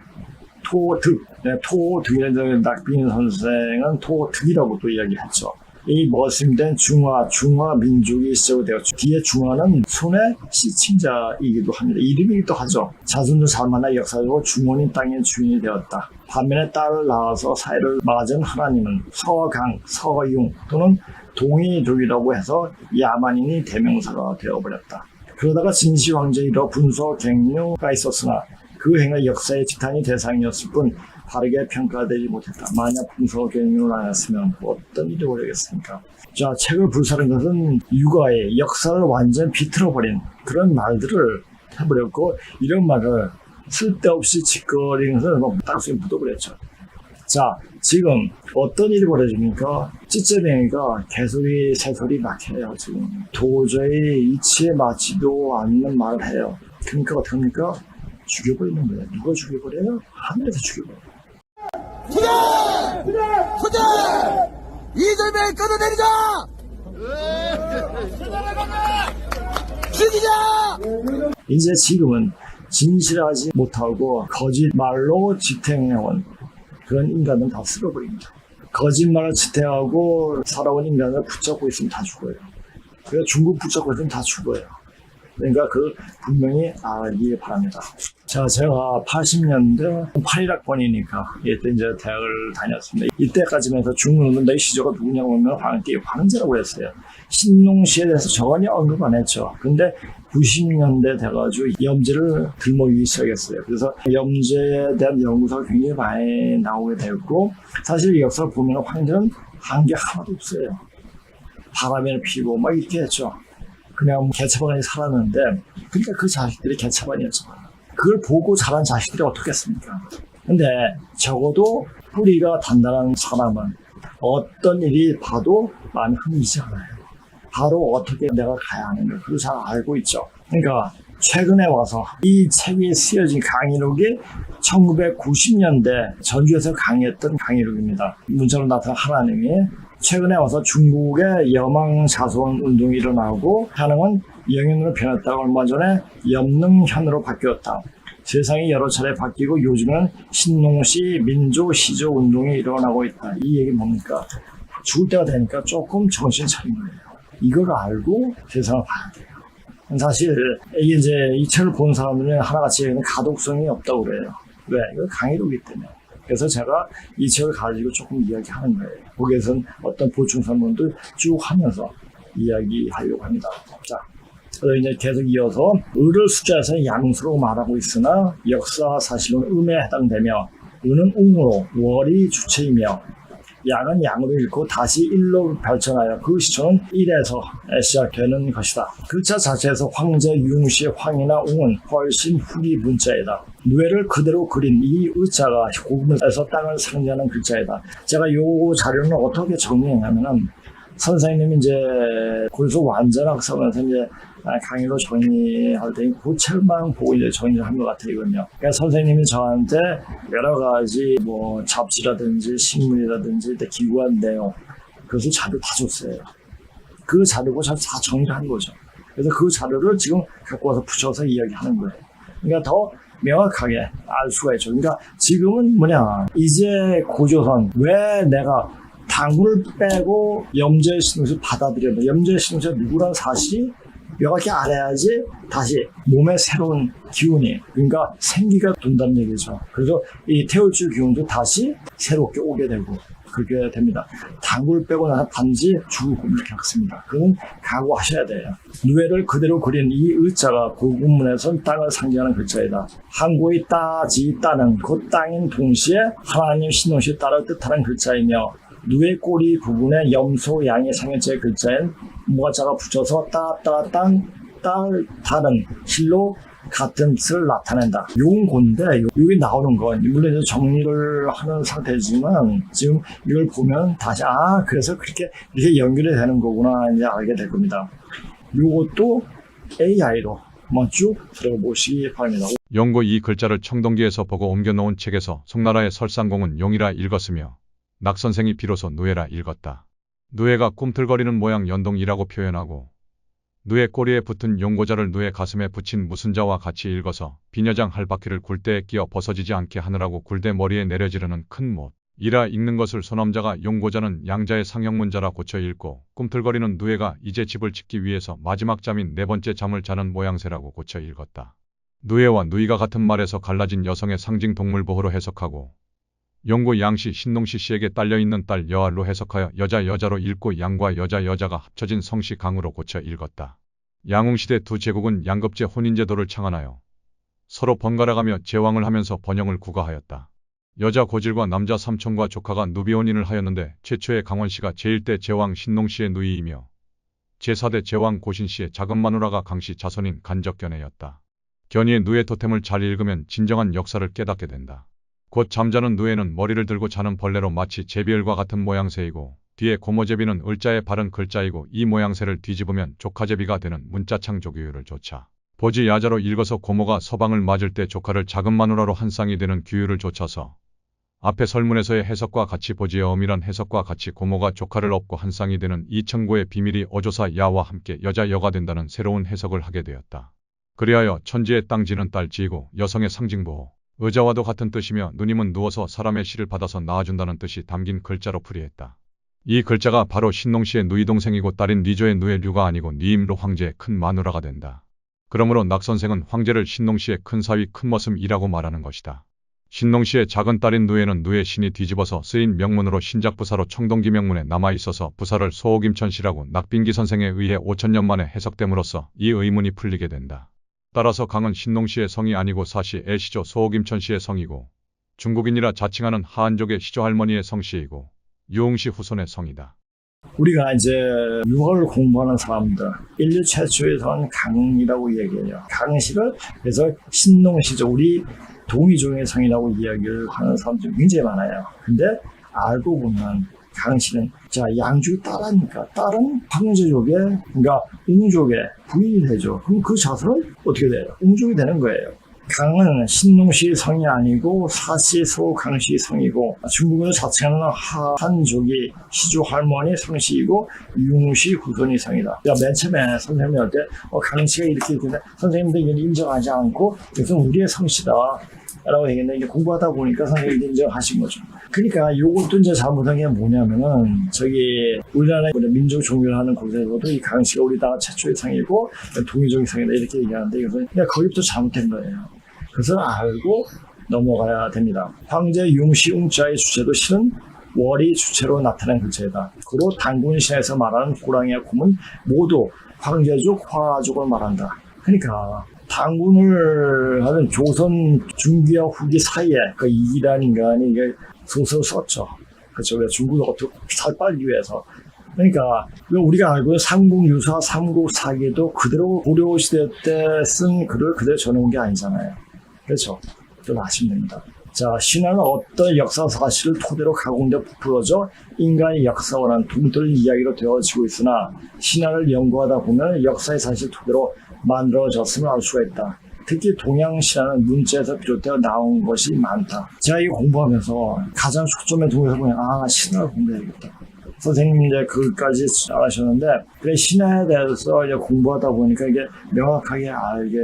토득이라는 낙빈 선생은 토득이라고 또 이야기했죠. 이 머슴된 중화 민족이 시작되었죠. 뒤에 중화는 손의 시칭자이기도 합니다. 이름이기도 하죠. 자손들 잘 만나 역사적으로 중원인 땅의 주인이 되었다. 반면에 딸을 낳아서 사회를 맞은 하나님은 서강, 서융 또는 동이족이라고 해서 야만인이 대명사가 되어버렸다. 그러다가 진시 황제에 이르러 분서 갱류가 있었으나 그 행의 역사의 지탄이 대상이었을 뿐 바르게 평가되지 못했다. 만약 분서 갱류를 안 했으면 어떤 일이 벌어졌겠습니까? 자, 책을 불사른 것은 육아의 역사를 완전 비틀어버린 그런 말들을 해버렸고 이런 말을 쓸데없이 짓거리는 것을 땅속에 묻어버렸죠. 자, 지금 어떤 일이 벌어집니까? 찌째뱅이가 개소리, 새소리 막 해요, 지금. 도저히 이치에 맞지도 않는 말을 해요. 그러니까 어떡합니까? 죽여버리는 거예요. 누가 죽여버려요? 하늘에서 죽여버려요. 후대! 이들을 끊어내리자! 죽이자! 이제 지금은 진실하지 못하고 거짓말로 지탱해온 그런 인간은 다 쓸어버립니다. 거짓말을 지탱하고 살아온 인간을 붙잡고 있으면 다 죽어요. 그래서 중국 붙잡고 있으면 다 죽어요. 그러니까 그 분명히 알기 바랍니다. 자, 제가 80년대 81학번이니까 이때 이제 대학을 다녔습니다. 이때까지만 해서 중국은 너희 시조가 누구냐고 하면 황제라고 했어요. 신농시에 대해서 전혀 언급 안 했죠. 근데 90년대 돼가지고 염제를 들먹이기 시작했어요. 그래서 염제에 대한 연구서가 굉장히 많이 나오게 됐고 사실 이 역사를 보면 황제는 한 게 하나도 없어요. 바람을 피고 막 이렇게 했죠. 그냥 개차반이 살았는데 그러니까 그 자식들이 개차반이었죠. 그걸 보고 자란 자식들이 어떻겠습니까? 근데 적어도 뿌리가 단단한 사람은 어떤 일이 봐도 마음이 흔들리지 않아요. 바로 어떻게 내가 가야 하는가 그걸 잘 알고 있죠. 그러니까 최근에 와서 이 책이 쓰여진 강의록이 1990년대 전주에서 강의했던 강의록입니다. 문자로 나타난 하나님이 최근에 와서 중국의 여망자손 운동이 일어나고 현행은 영현으로 변했다가 얼마 전에 염능현으로 바뀌었다. 세상이 여러 차례 바뀌고 요즘은 신농시 민족 시조 운동이 일어나고 있다. 이 얘기 뭡니까? 죽을 때가 되니까 조금 정신 차린 거예요. 이걸 알고 세상을 봐야 돼요. 사실 이게 이제 이 책을 본 사람들은 하나같이 가독성이 없다고 그래요. 왜? 이거 강의록이기 때문에. 그래서 제가 이 책을 가지고 조금 이야기하는 거예요. 거기에서는 어떤 보충 설문도 쭉 하면서 이야기하려고 합니다. 자, 그래서 이제 계속 이어서 을을 숫자에서 양수로 말하고 있으나 역사 사실은 음에 해당되며 을은 웅으로 월이 주체이며 양은 양으로 읽고 다시 일로 발전하여 그 시초는 1에서 시작되는 것이다. 글자 자체에서 황제, 융시, 황이나 웅은 훨씬 후기 문자이다. 누에를 그대로 그린 이 의자가 고금에서 땅을 상징하는 글자이다. 제가 요 자료는 어떻게 정리했냐면은 선생님이 이제 고려서 완전학습하면서 이제 강의로 정리할 때 그 책만 보고 이제 정리를 한 것 같아요, 이건요. 그러니까 선생님이 저한테 여러 가지 뭐 잡지라든지 신문이라든지 기구한 내용, 그것을 자료 다 줬어요. 그 자료고 다 정리를 한 거죠. 그래서 그 자료를 지금 갖고 와서 붙여서 이야기하는 거예요. 그러니까 더 명확하게 알 수가 있죠. 그러니까 지금은 뭐냐, 이제 고조선 왜 내가 당군을 빼고 염제의 신동시를 받아들였나, 염제의 신동시가 누구란 사실이 명확히 알아야지 다시 몸에 새로운 기운이, 그러니까 생기가 돈다는 얘기죠. 그래서 이 태울주 기운도 다시 새롭게 오게 되고 그렇게 됩니다. 당구를 빼고 나서 단지 죽을 꿈을 겪습니다. 그건 각오하셔야 돼요. 누에를 그대로 그린 이 의자가 고군문에선 땅을 상징하는 글자이다. 한국의 따지 따는 그 땅인 동시에 하나님 신동시 따를 뜻하는 글자이며, 누의 꼬리 부분에 염소 양의 상현자의 글자엔 무가자가 붙여서 땅 다른 실로 같은 뜻을 나타낸다. 용고인데 여기 나오는 건 물론 이제 정리를 하는 상태지만 지금 이걸 보면 다시 그래서 그렇게 이렇게 연결이 되는 거구나 이제 알게 될 겁니다. 이것도 AI로 한번 쭉 들어보시기 바랍니다. 용고 이 글자를 청동기에서 보고 옮겨놓은 책에서 송나라의 설상공은 용이라 읽었으며 낙선생이 비로소 누에라 읽었다. 누에가 꿈틀거리는 모양 연동이라고 표현하고, 누에 꼬리에 붙은 용고자를 누에 가슴에 붙인 무슨자와 같이 읽어서 비녀장 할바퀴를 굴대에 끼어 벗어지지 않게 하느라고 굴대 머리에 내려지르는 큰 못 이라 읽는 것을 소남자가 용고자는 양자의 상형문자라 고쳐 읽고, 꿈틀거리는 누에가 이제 집을 짓기 위해서 마지막 잠인 네 번째 잠을 자는 모양새라고 고쳐 읽었다. 누에와 누이가 같은 말에서 갈라진 여성의 상징 동물보호로 해석하고, 용고 양씨 신농씨 씨에게 딸려있는 딸 여알로 해석하여 여자로 읽고 양과 여자가 합쳐진 성씨 강으로 고쳐 읽었다. 양웅시대 두 제국은 양급제 혼인제도를 창안하여 서로 번갈아가며 제왕을 하면서 번영을 구가하였다. 여자 고질과 남자 삼촌과 조카가 누비혼인을 하였는데, 최초의 강원씨가 제1대 제왕 신농씨의 누이이며 제4대 제왕 고신씨의 작은 마누라가 강씨 자손인 간적견해였다. 견이의 누에 토템을 잘 읽으면 진정한 역사를 깨닫게 된다. 곧 잠자는 누에는 머리를 들고 자는 벌레로 마치 제비을과 같은 모양새이고, 뒤에 고모제비는 을자에 바른 글자이고, 이 모양새를 뒤집으면 조카제비가 되는 문자창 조규율을 조차 보지 야자로 읽어서 고모가 서방을 맞을 때 조카를 작은 마누라로 한 쌍이 되는 규율을 좇아서 앞에 설문에서의 해석과 같이 보지의 엄밀한 해석과 같이 고모가 조카를 업고 한 쌍이 되는 이 청고의 비밀이 어조사 야와 함께 여자 여가 된다는 새로운 해석을 하게 되었다. 그리하여 천지의 땅 지는 딸 지이고 여성의 상징보호 의자와도 같은 뜻이며, 누님은 누워서 사람의 씨를 받아서 낳아준다는 뜻이 담긴 글자로 풀이했다. 이 글자가 바로 신농씨의 누이 동생이고 딸인 리조의 누의 류가 아니고 니임로 황제의 큰 마누라가 된다. 그러므로 낙선생은 황제를 신농씨의 큰 사위 큰 머슴이라고 말하는 것이다. 신농씨의 작은 딸인 누에는 누의 신이 뒤집어서 쓰인 명문으로 신작부사로 청동기 명문에 남아있어서 부사를 소옥임천씨라고 낙빈기 선생에 의해 5000년 만에 해석됨으로써 이 의문이 풀리게 된다. 따라서 강은 신농씨의 성이 아니고 사시 애시조 소옥임천씨의 성이고, 중국인이라 자칭하는 하한족의 시조 할머니의 성씨이고, 유웅씨 후손의 성이다. 우리가 이제 유학을 공부하는 사람들, 인류 최초의 성은 강이라고 얘기해요. 강씨를 그래서 신농시죠. 우리 동이종의 성이라고 이야기를 하는 사람들이 굉장히 많아요. 근데 알고 보면 강씨는 양족이 딸아니까, 딸은 황제족의, 그러니까 웅족의 부인이 되죠. 그럼 그 자손은 어떻게 돼요? 웅족이 되는 거예요. 강은 신농씨 성이 아니고 사시 소강씨 성이고, 중국에서 자칭하는 한족이 시조 할머니 성씨이고 융씨 후손이 성이다. 맨 처음에 선생님이 할 때 강씨가 이렇게 있는데 선생님도 이걸 인정하지 않고 이것은 우리의 성씨다 라고 얘기했는데, 이제 공부하다 보니까 선생님이 인정하신 거죠. 그러니까 이것도 이제 잘못한 게 뭐냐면은, 우리나라 민족 종교를 하는 곳에서도 이 강씨가 우리나라 최초의 성이고 동이종의 성이다 이렇게 얘기하는데, 이것은 그냥 거기부터 잘못된 거예요. 그래서 알고 넘어가야 됩니다. 황제 융씨 웅자의 주체도 실은 월이 주체로 나타난 글자이다. 그로 당군신에서 말하는 호랑이와 곰은 모두 황제족, 화족을 말한다. 그러니까 당군을 하는 조선 중기와 후기 사이에 그 이란 인간이 이게 소설을 썼죠. 그렇죠. 중국을 어떻게 살 빨기 위해서. 그러니까 우리가 알고 있는 삼국유사, 삼국사기도 그대로 고려시대 때 쓴 글을 그대로 전해온 게 아니잖아요. 그렇죠. 좀 아시면 됩니다. 자, 신화는 어떤 역사 사실을 토대로 가공돼 부풀어져 인간의 역사와는 동떨 이야기로 되어지고 있으나, 신화를 연구하다 보면 역사의 사실 토대로 만들어졌음을 알 수가 있다. 특히 동양 신화는 문자에서 비롯되어 나온 것이 많다. 제가 이 공부하면서 가장 초점에 두고 보면 신화를 공부해야겠다. 선생님 이제 그까지 하셨는데, 그 신화에 대해서 이제 공부하다 보니까 이게 명확하게 알게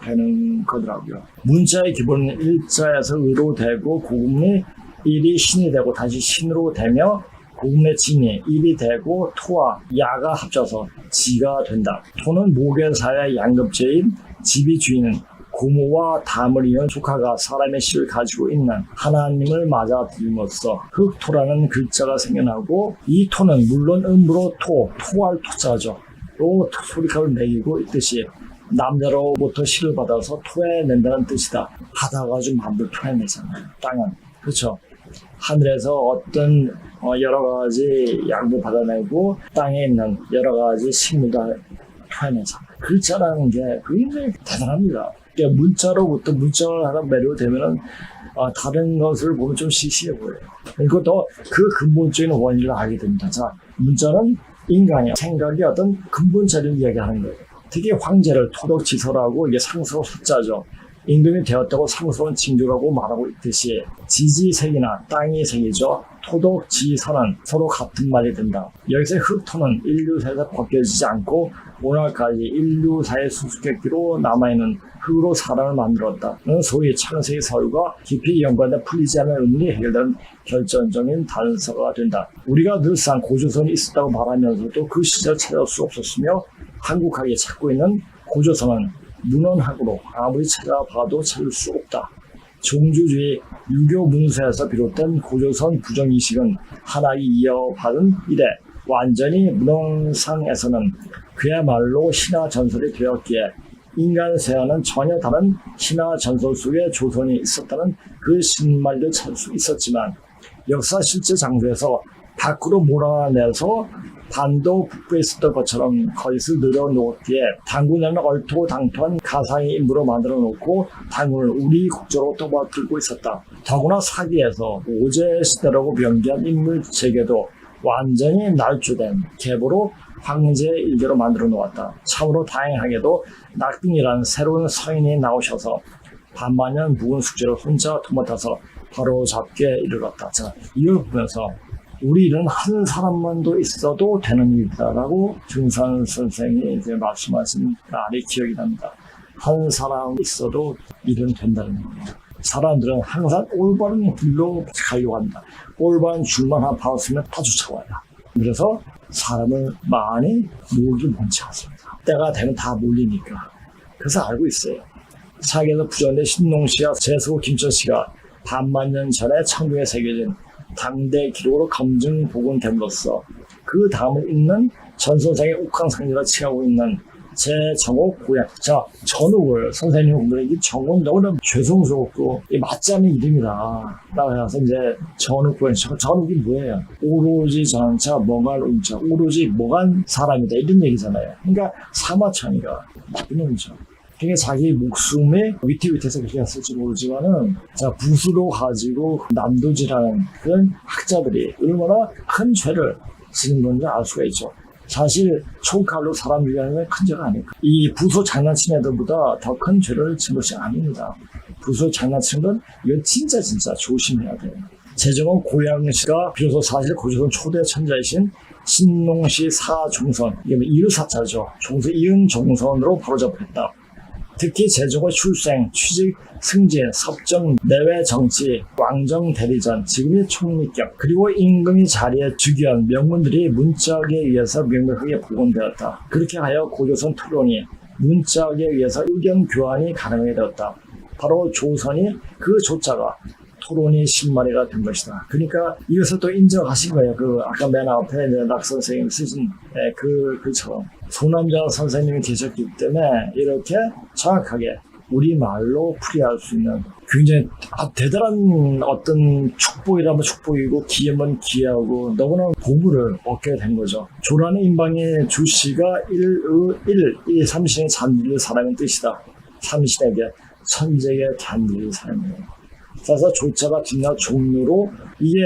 되는 거더라고요. 문자의 기본은 일자에서 의로 되고, 고금이 일이 신이 되고, 다시 신으로 되며, 고금의 진이 일이 되고, 토와 야가 합쳐서 지가 된다. 토는 모계사의 양급제인 집이 주인은 고모와 담을 이은 조카가 사람의 씨를 가지고 있는 하나님을 맞아들임으로써 흑토라는 글자가 생겨나고, 이 토는 물론 음으로 토할 토자죠. 또 소리값을 매기고 있듯이 남자로부터 씨를 받아서 토해낸다는 뜻이다. 바다가 좀 만물 토해내잖아요. 땅은. 그렇죠. 하늘에서 어떤 여러 가지 양도 받아내고 땅에 있는 여러 가지 식물도 토해내잖아요. 글자라는 게 굉장히 대단합니다. 문자로부터 문자를 하나 매료되면은 다른 것을 보면 좀 시시해 보여요. 그리고 또 그 근본적인 원인을 알게 됩니다. 자, 문자는 인간의 생각의 어떤 근본자를 이야기하는 거예요. 특히 황제를 토덕지서라고, 이게 상스러운 숫자죠. 임금이 되었다고 상스러운 징조라고 말하고 있듯이 지지색이나 땅이 색이죠. 토덕지서는 서로 같은 말이 된다. 여기서 흑토는 인류사에서 벗겨지지 않고 오늘까지 인류사의 수수께끼로 남아있는 흙으로 사람을 만들었다는 소위 창세기 사유가 깊이 연관돼 풀리지 않은 의문이 해결되는 결정적인 단서가 된다. 우리가 늘상 고조선이 있었다고 말하면서도 그 시절을 찾아올 수 없었으며, 한국학이 찾고 있는 고조선은 문헌학으로 아무리 찾아봐도 찾을 수 없다. 종주주의 유교 문서에서 비롯된 고조선 부정의식은 한학이 이어받은 이래 완전히 문헌상에서는 그야말로 신화 전설이 되었기에, 인간 세아는 전혀 다른 신화 전설 속에 조선이 있었다는 그 신말도 찾을 수 있었지만, 역사 실제 장소에서 밖으로 몰아내서 반도 북부에 있었던 것처럼 거짓을 늘어놓기에 당군에는 얼토당토한 가상의 인물로 만들어 놓고 당군을 우리 국조로 떠받들고 있었다. 더구나 사기에서 오제 시대라고 변기한 인물 체계도 완전히 날조된 계보로 황제의 일개로 만들어 놓았다. 참으로 다행하게도 낙빙이라는 새로운 서인이 나오셔서 반만년 묵은 숙제를 혼자 도맡아서 바로 잡게 이르렀다. 자, 이걸 보면서 우리 일은 한 사람만도 있어도 되는 일이다라고 중산 선생이 이제 말씀하신 날이 기억이 납니다. 한 사람 있어도 일은 된다는 거예요. 사람들은 항상 올바른 길로 가려고 한다. 올바른 줄만 하나 봤으면 다 쫓아와요. 그래서 사람을 많이 모으기 원치 않습니다. 때가 되면 다 몰리니까. 그래서 알고 있어요. 사기에서 부전된 신농씨와 제수 김천씨가 반만년 전에 청중에 새겨진 당대 기록으로 검증 복원됨으로써 그 다음을 잇는 전선생의 옥황상제가 취하고 있는 제정옥 고향. 자, 전옥을 선생님 공부하기 정옥은 너무나 죄송스럽고 맞지 않는 이름이다. 그래서 이제 전옥 고향. 전옥이 뭐예요? 오로지 전차 멍할 운자. 오로지 멍한 사람이다. 이런 얘기잖아요. 그러니까 사마천이가 나쁜 놈이죠. 그게 자기 목숨에 위태위태해서 그렇게 했을지 모르지만은, 자, 붓으로 가지고 남도지라는 그런 학자들이 얼마나 큰 죄를 지는 건지 알 수가 있죠. 사실 총칼로 사람 죽이는 건 큰 죄가 아니고, 이 붓으로 장난친 애들보다 더 큰 죄를 지은 것이 아닙니다. 붓으로 장난치는 건 이건 진짜 조심해야 돼요. 제정은 고양시가 비로소 사실 고조선 초대 천자이신 신농시 사종선, 이게 이르사자죠. 종선 이은 종선으로 바로잡혔다. 특히 제정의 출생, 취직, 승진, 섭정, 내외 정치, 왕정 대리전, 지금의 총리격, 그리고 임금이 자리에 즉위한 명문들이 문짝에 의해서 명백하게 복원되었다. 그렇게 하여 고조선 토론이 문짝에 의해서 의견 교환이 가능하게 되었다. 바로 조선이 그 조차가 토론이 신말이가 된 것이다. 그러니까 이것을 또 인정하신 거예요. 그 아까 맨 앞에 이제 락 선생님이 쓰신 그 글처럼 소남자 선생님이 계셨기 때문에 이렇게 정확하게 우리말로 풀이할 수 있는 굉장히 대단한 어떤 축복이라면 축복이고 기회면 기회하고 너무나 보물을 얻게 된 거죠. 조란의 인방의 주씨가 이 삼신의 잔디를 사람의 뜻이다. 삼신에게 천재에게 잔디를 사람이에요. 그래서 조자가 뒷날 종묘로, 이게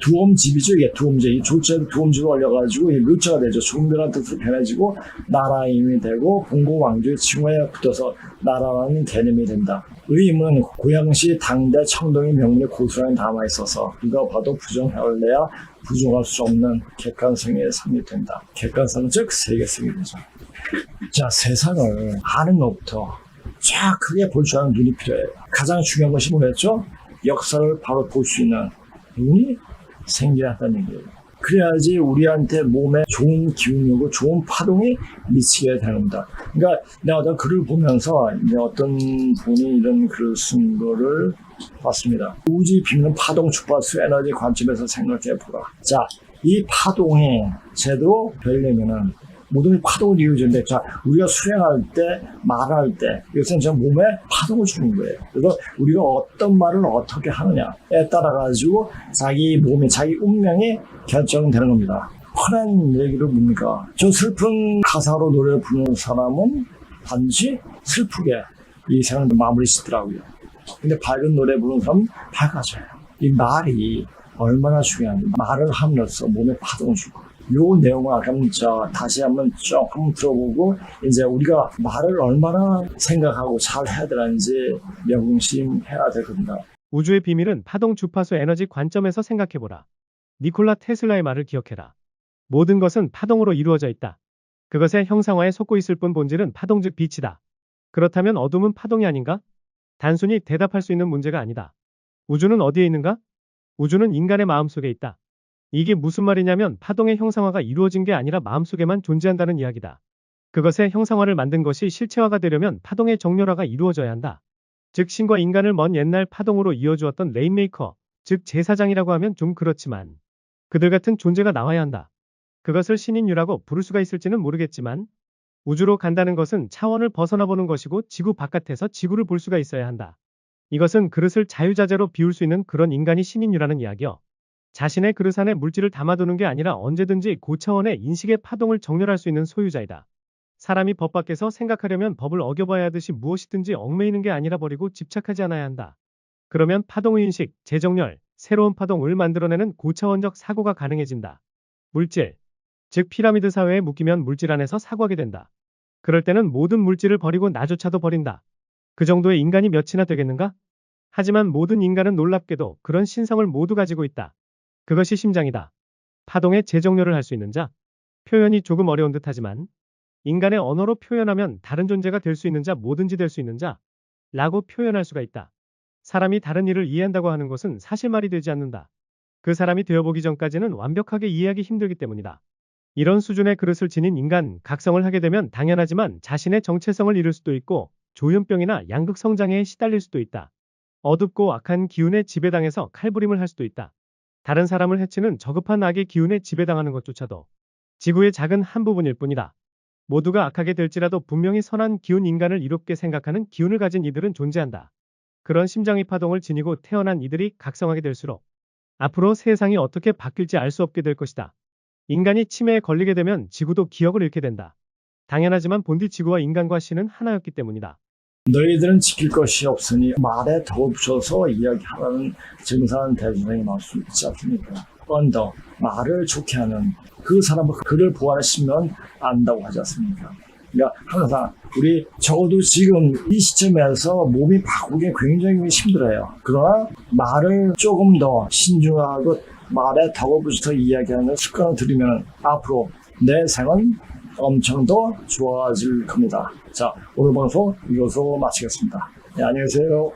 두엄집이죠. 이게 두엄집. 이 조자를 두엄집으로 올려가지고 묘자가 되죠. 종묘라는 뜻으로 변해지고 나라임이 되고 봉고왕조의 칭호에 붙어서 나라라는 개념이 된다. 의임은 고양시 당대 청동의 명문의 고스란히 남아있어서 누가 봐도 부정해올래야 부정할 수 없는 객관성이 성립된다. 객관성은 즉 세계성이 되죠. 자, 세상을 아는 것부터 쫙 크게 볼 줄 아는 눈이 필요해요. 가장 중요한 것이 뭐였죠? 역사를 바로 볼 수 있는 눈이 생겨야 한다는 얘기예요. 그래야지 우리한테 몸에 좋은 기운이 오고 좋은 파동이 미치게 되는 겁니다. 그러니까 내가 어떤 글을 보면서 이제 어떤 분이 이런 글을 쓴 거를 봤습니다. 우주의 비밀은 파동, 주파수, 에너지 관점에서 생각해 보라. 자, 이 파동이 제대로 되려면은 모든 파동을 이루어지는데, 자, 우리가 수행할 때, 말할 때, 이것은 저 몸에 파동을 주는 거예요. 그래서 우리가 어떤 말을 어떻게 하느냐에 따라가지고 자기 몸이, 자기 운명이 결정되는 겁니다. 흔한 얘기로 뭡니까? 저 슬픈 가사로 노래 부르는 사람은 단지 슬프게 이 생을 마무리 짓더라고요. 근데 밝은 노래 부르는 사람은 밝아져요. 이 말이 얼마나 중요한지, 말을 함으로써 몸에 파동을 주고, 요 내용을 아까 다시 한번 조금 들어보고 이제 우리가 말을 얼마나 생각하고 잘 해야 되는지 명심해야 될 겁니다. 우주의 비밀은 파동 주파수 에너지 관점에서 생각해보라. 니콜라 테슬라의 말을 기억해라. 모든 것은 파동으로 이루어져 있다. 그것의 형상화에 속고 있을 뿐 본질은 파동 즉 빛이다. 그렇다면 어둠은 파동이 아닌가? 단순히 대답할 수 있는 문제가 아니다. 우주는 어디에 있는가? 우주는 인간의 마음속에 있다. 이게 무슨 말이냐면 파동의 형상화가 이루어진 게 아니라 마음속에만 존재한다는 이야기다. 그것의 형상화를 만든 것이 실체화가 되려면 파동의 정렬화가 이루어져야 한다. 즉 신과 인간을 먼 옛날 파동으로 이어주었던 레인메이커, 즉 제사장이라고 하면 좀 그렇지만 그들 같은 존재가 나와야 한다. 그것을 신인류라고 부를 수가 있을지는 모르겠지만 우주로 간다는 것은 차원을 벗어나 보는 것이고 지구 바깥에서 지구를 볼 수가 있어야 한다. 이것은 그릇을 자유자재로 비울 수 있는 그런 인간이 신인류라는 이야기요. 자신의 그릇 안에 물질을 담아두는 게 아니라 언제든지 고차원의 인식의 파동을 정렬할 수 있는 소유자이다. 사람이 법 밖에서 생각하려면 법을 어겨봐야 하듯이 무엇이든지 얽매이는 게 아니라 버리고 집착하지 않아야 한다. 그러면 파동의 인식, 재정렬, 새로운 파동을 만들어내는 고차원적 사고가 가능해진다. 물질, 즉 피라미드 사회에 묶이면 물질 안에서 사고하게 된다. 그럴 때는 모든 물질을 버리고 나조차도 버린다. 그 정도의 인간이 몇이나 되겠는가? 하지만 모든 인간은 놀랍게도 그런 신성을 모두 가지고 있다. 그것이 심장이다. 파동의 재정렬을 할 수 있는 자. 표현이 조금 어려운 듯하지만 인간의 언어로 표현하면 다른 존재가 될 수 있는 자, 뭐든지 될 수 있는 자 라고 표현할 수가 있다. 사람이 다른 일을 이해한다고 하는 것은 사실 말이 되지 않는다. 그 사람이 되어보기 전까지는 완벽하게 이해하기 힘들기 때문이다. 이런 수준의 그릇을 지닌 인간, 각성을 하게 되면 당연하지만 자신의 정체성을 잃을 수도 있고 조현병이나 양극성장애에 시달릴 수도 있다. 어둡고 악한 기운에 지배당해서 칼부림을 할 수도 있다. 다른 사람을 해치는 저급한 악의 기운에 지배당하는 것조차도 지구의 작은 한 부분일 뿐이다. 모두가 악하게 될지라도 분명히 선한 기운, 인간을 이롭게 생각하는 기운을 가진 이들은 존재한다. 그런 심장의 파동을 지니고 태어난 이들이 각성하게 될수록 앞으로 세상이 어떻게 바뀔지 알 수 없게 될 것이다. 인간이 치매에 걸리게 되면 지구도 기억을 잃게 된다. 당연하지만 본디 지구와 인간과 신은 하나였기 때문이다. 너희들은 지킬 것이 없으니 말에 덧붙여서 이야기하라는 증산 대주생이 나올 수 있지 않습니까? 언더, 말을 좋게 하는 그 사람은 그를 보완하시면 안다고 하지 않습니까? 그러니까 항상 우리 적어도 지금 이 시점에서 몸이 바꾸기 굉장히 힘들어요. 그러나 말을 조금 더 신중하고 말에 덧붙여서 이야기하는 습관을 들이면 앞으로 내 생은 엄청 더 좋아질 겁니다. 자, 오늘 방송 이것으로 마치겠습니다. 네, 안녕히 계세요.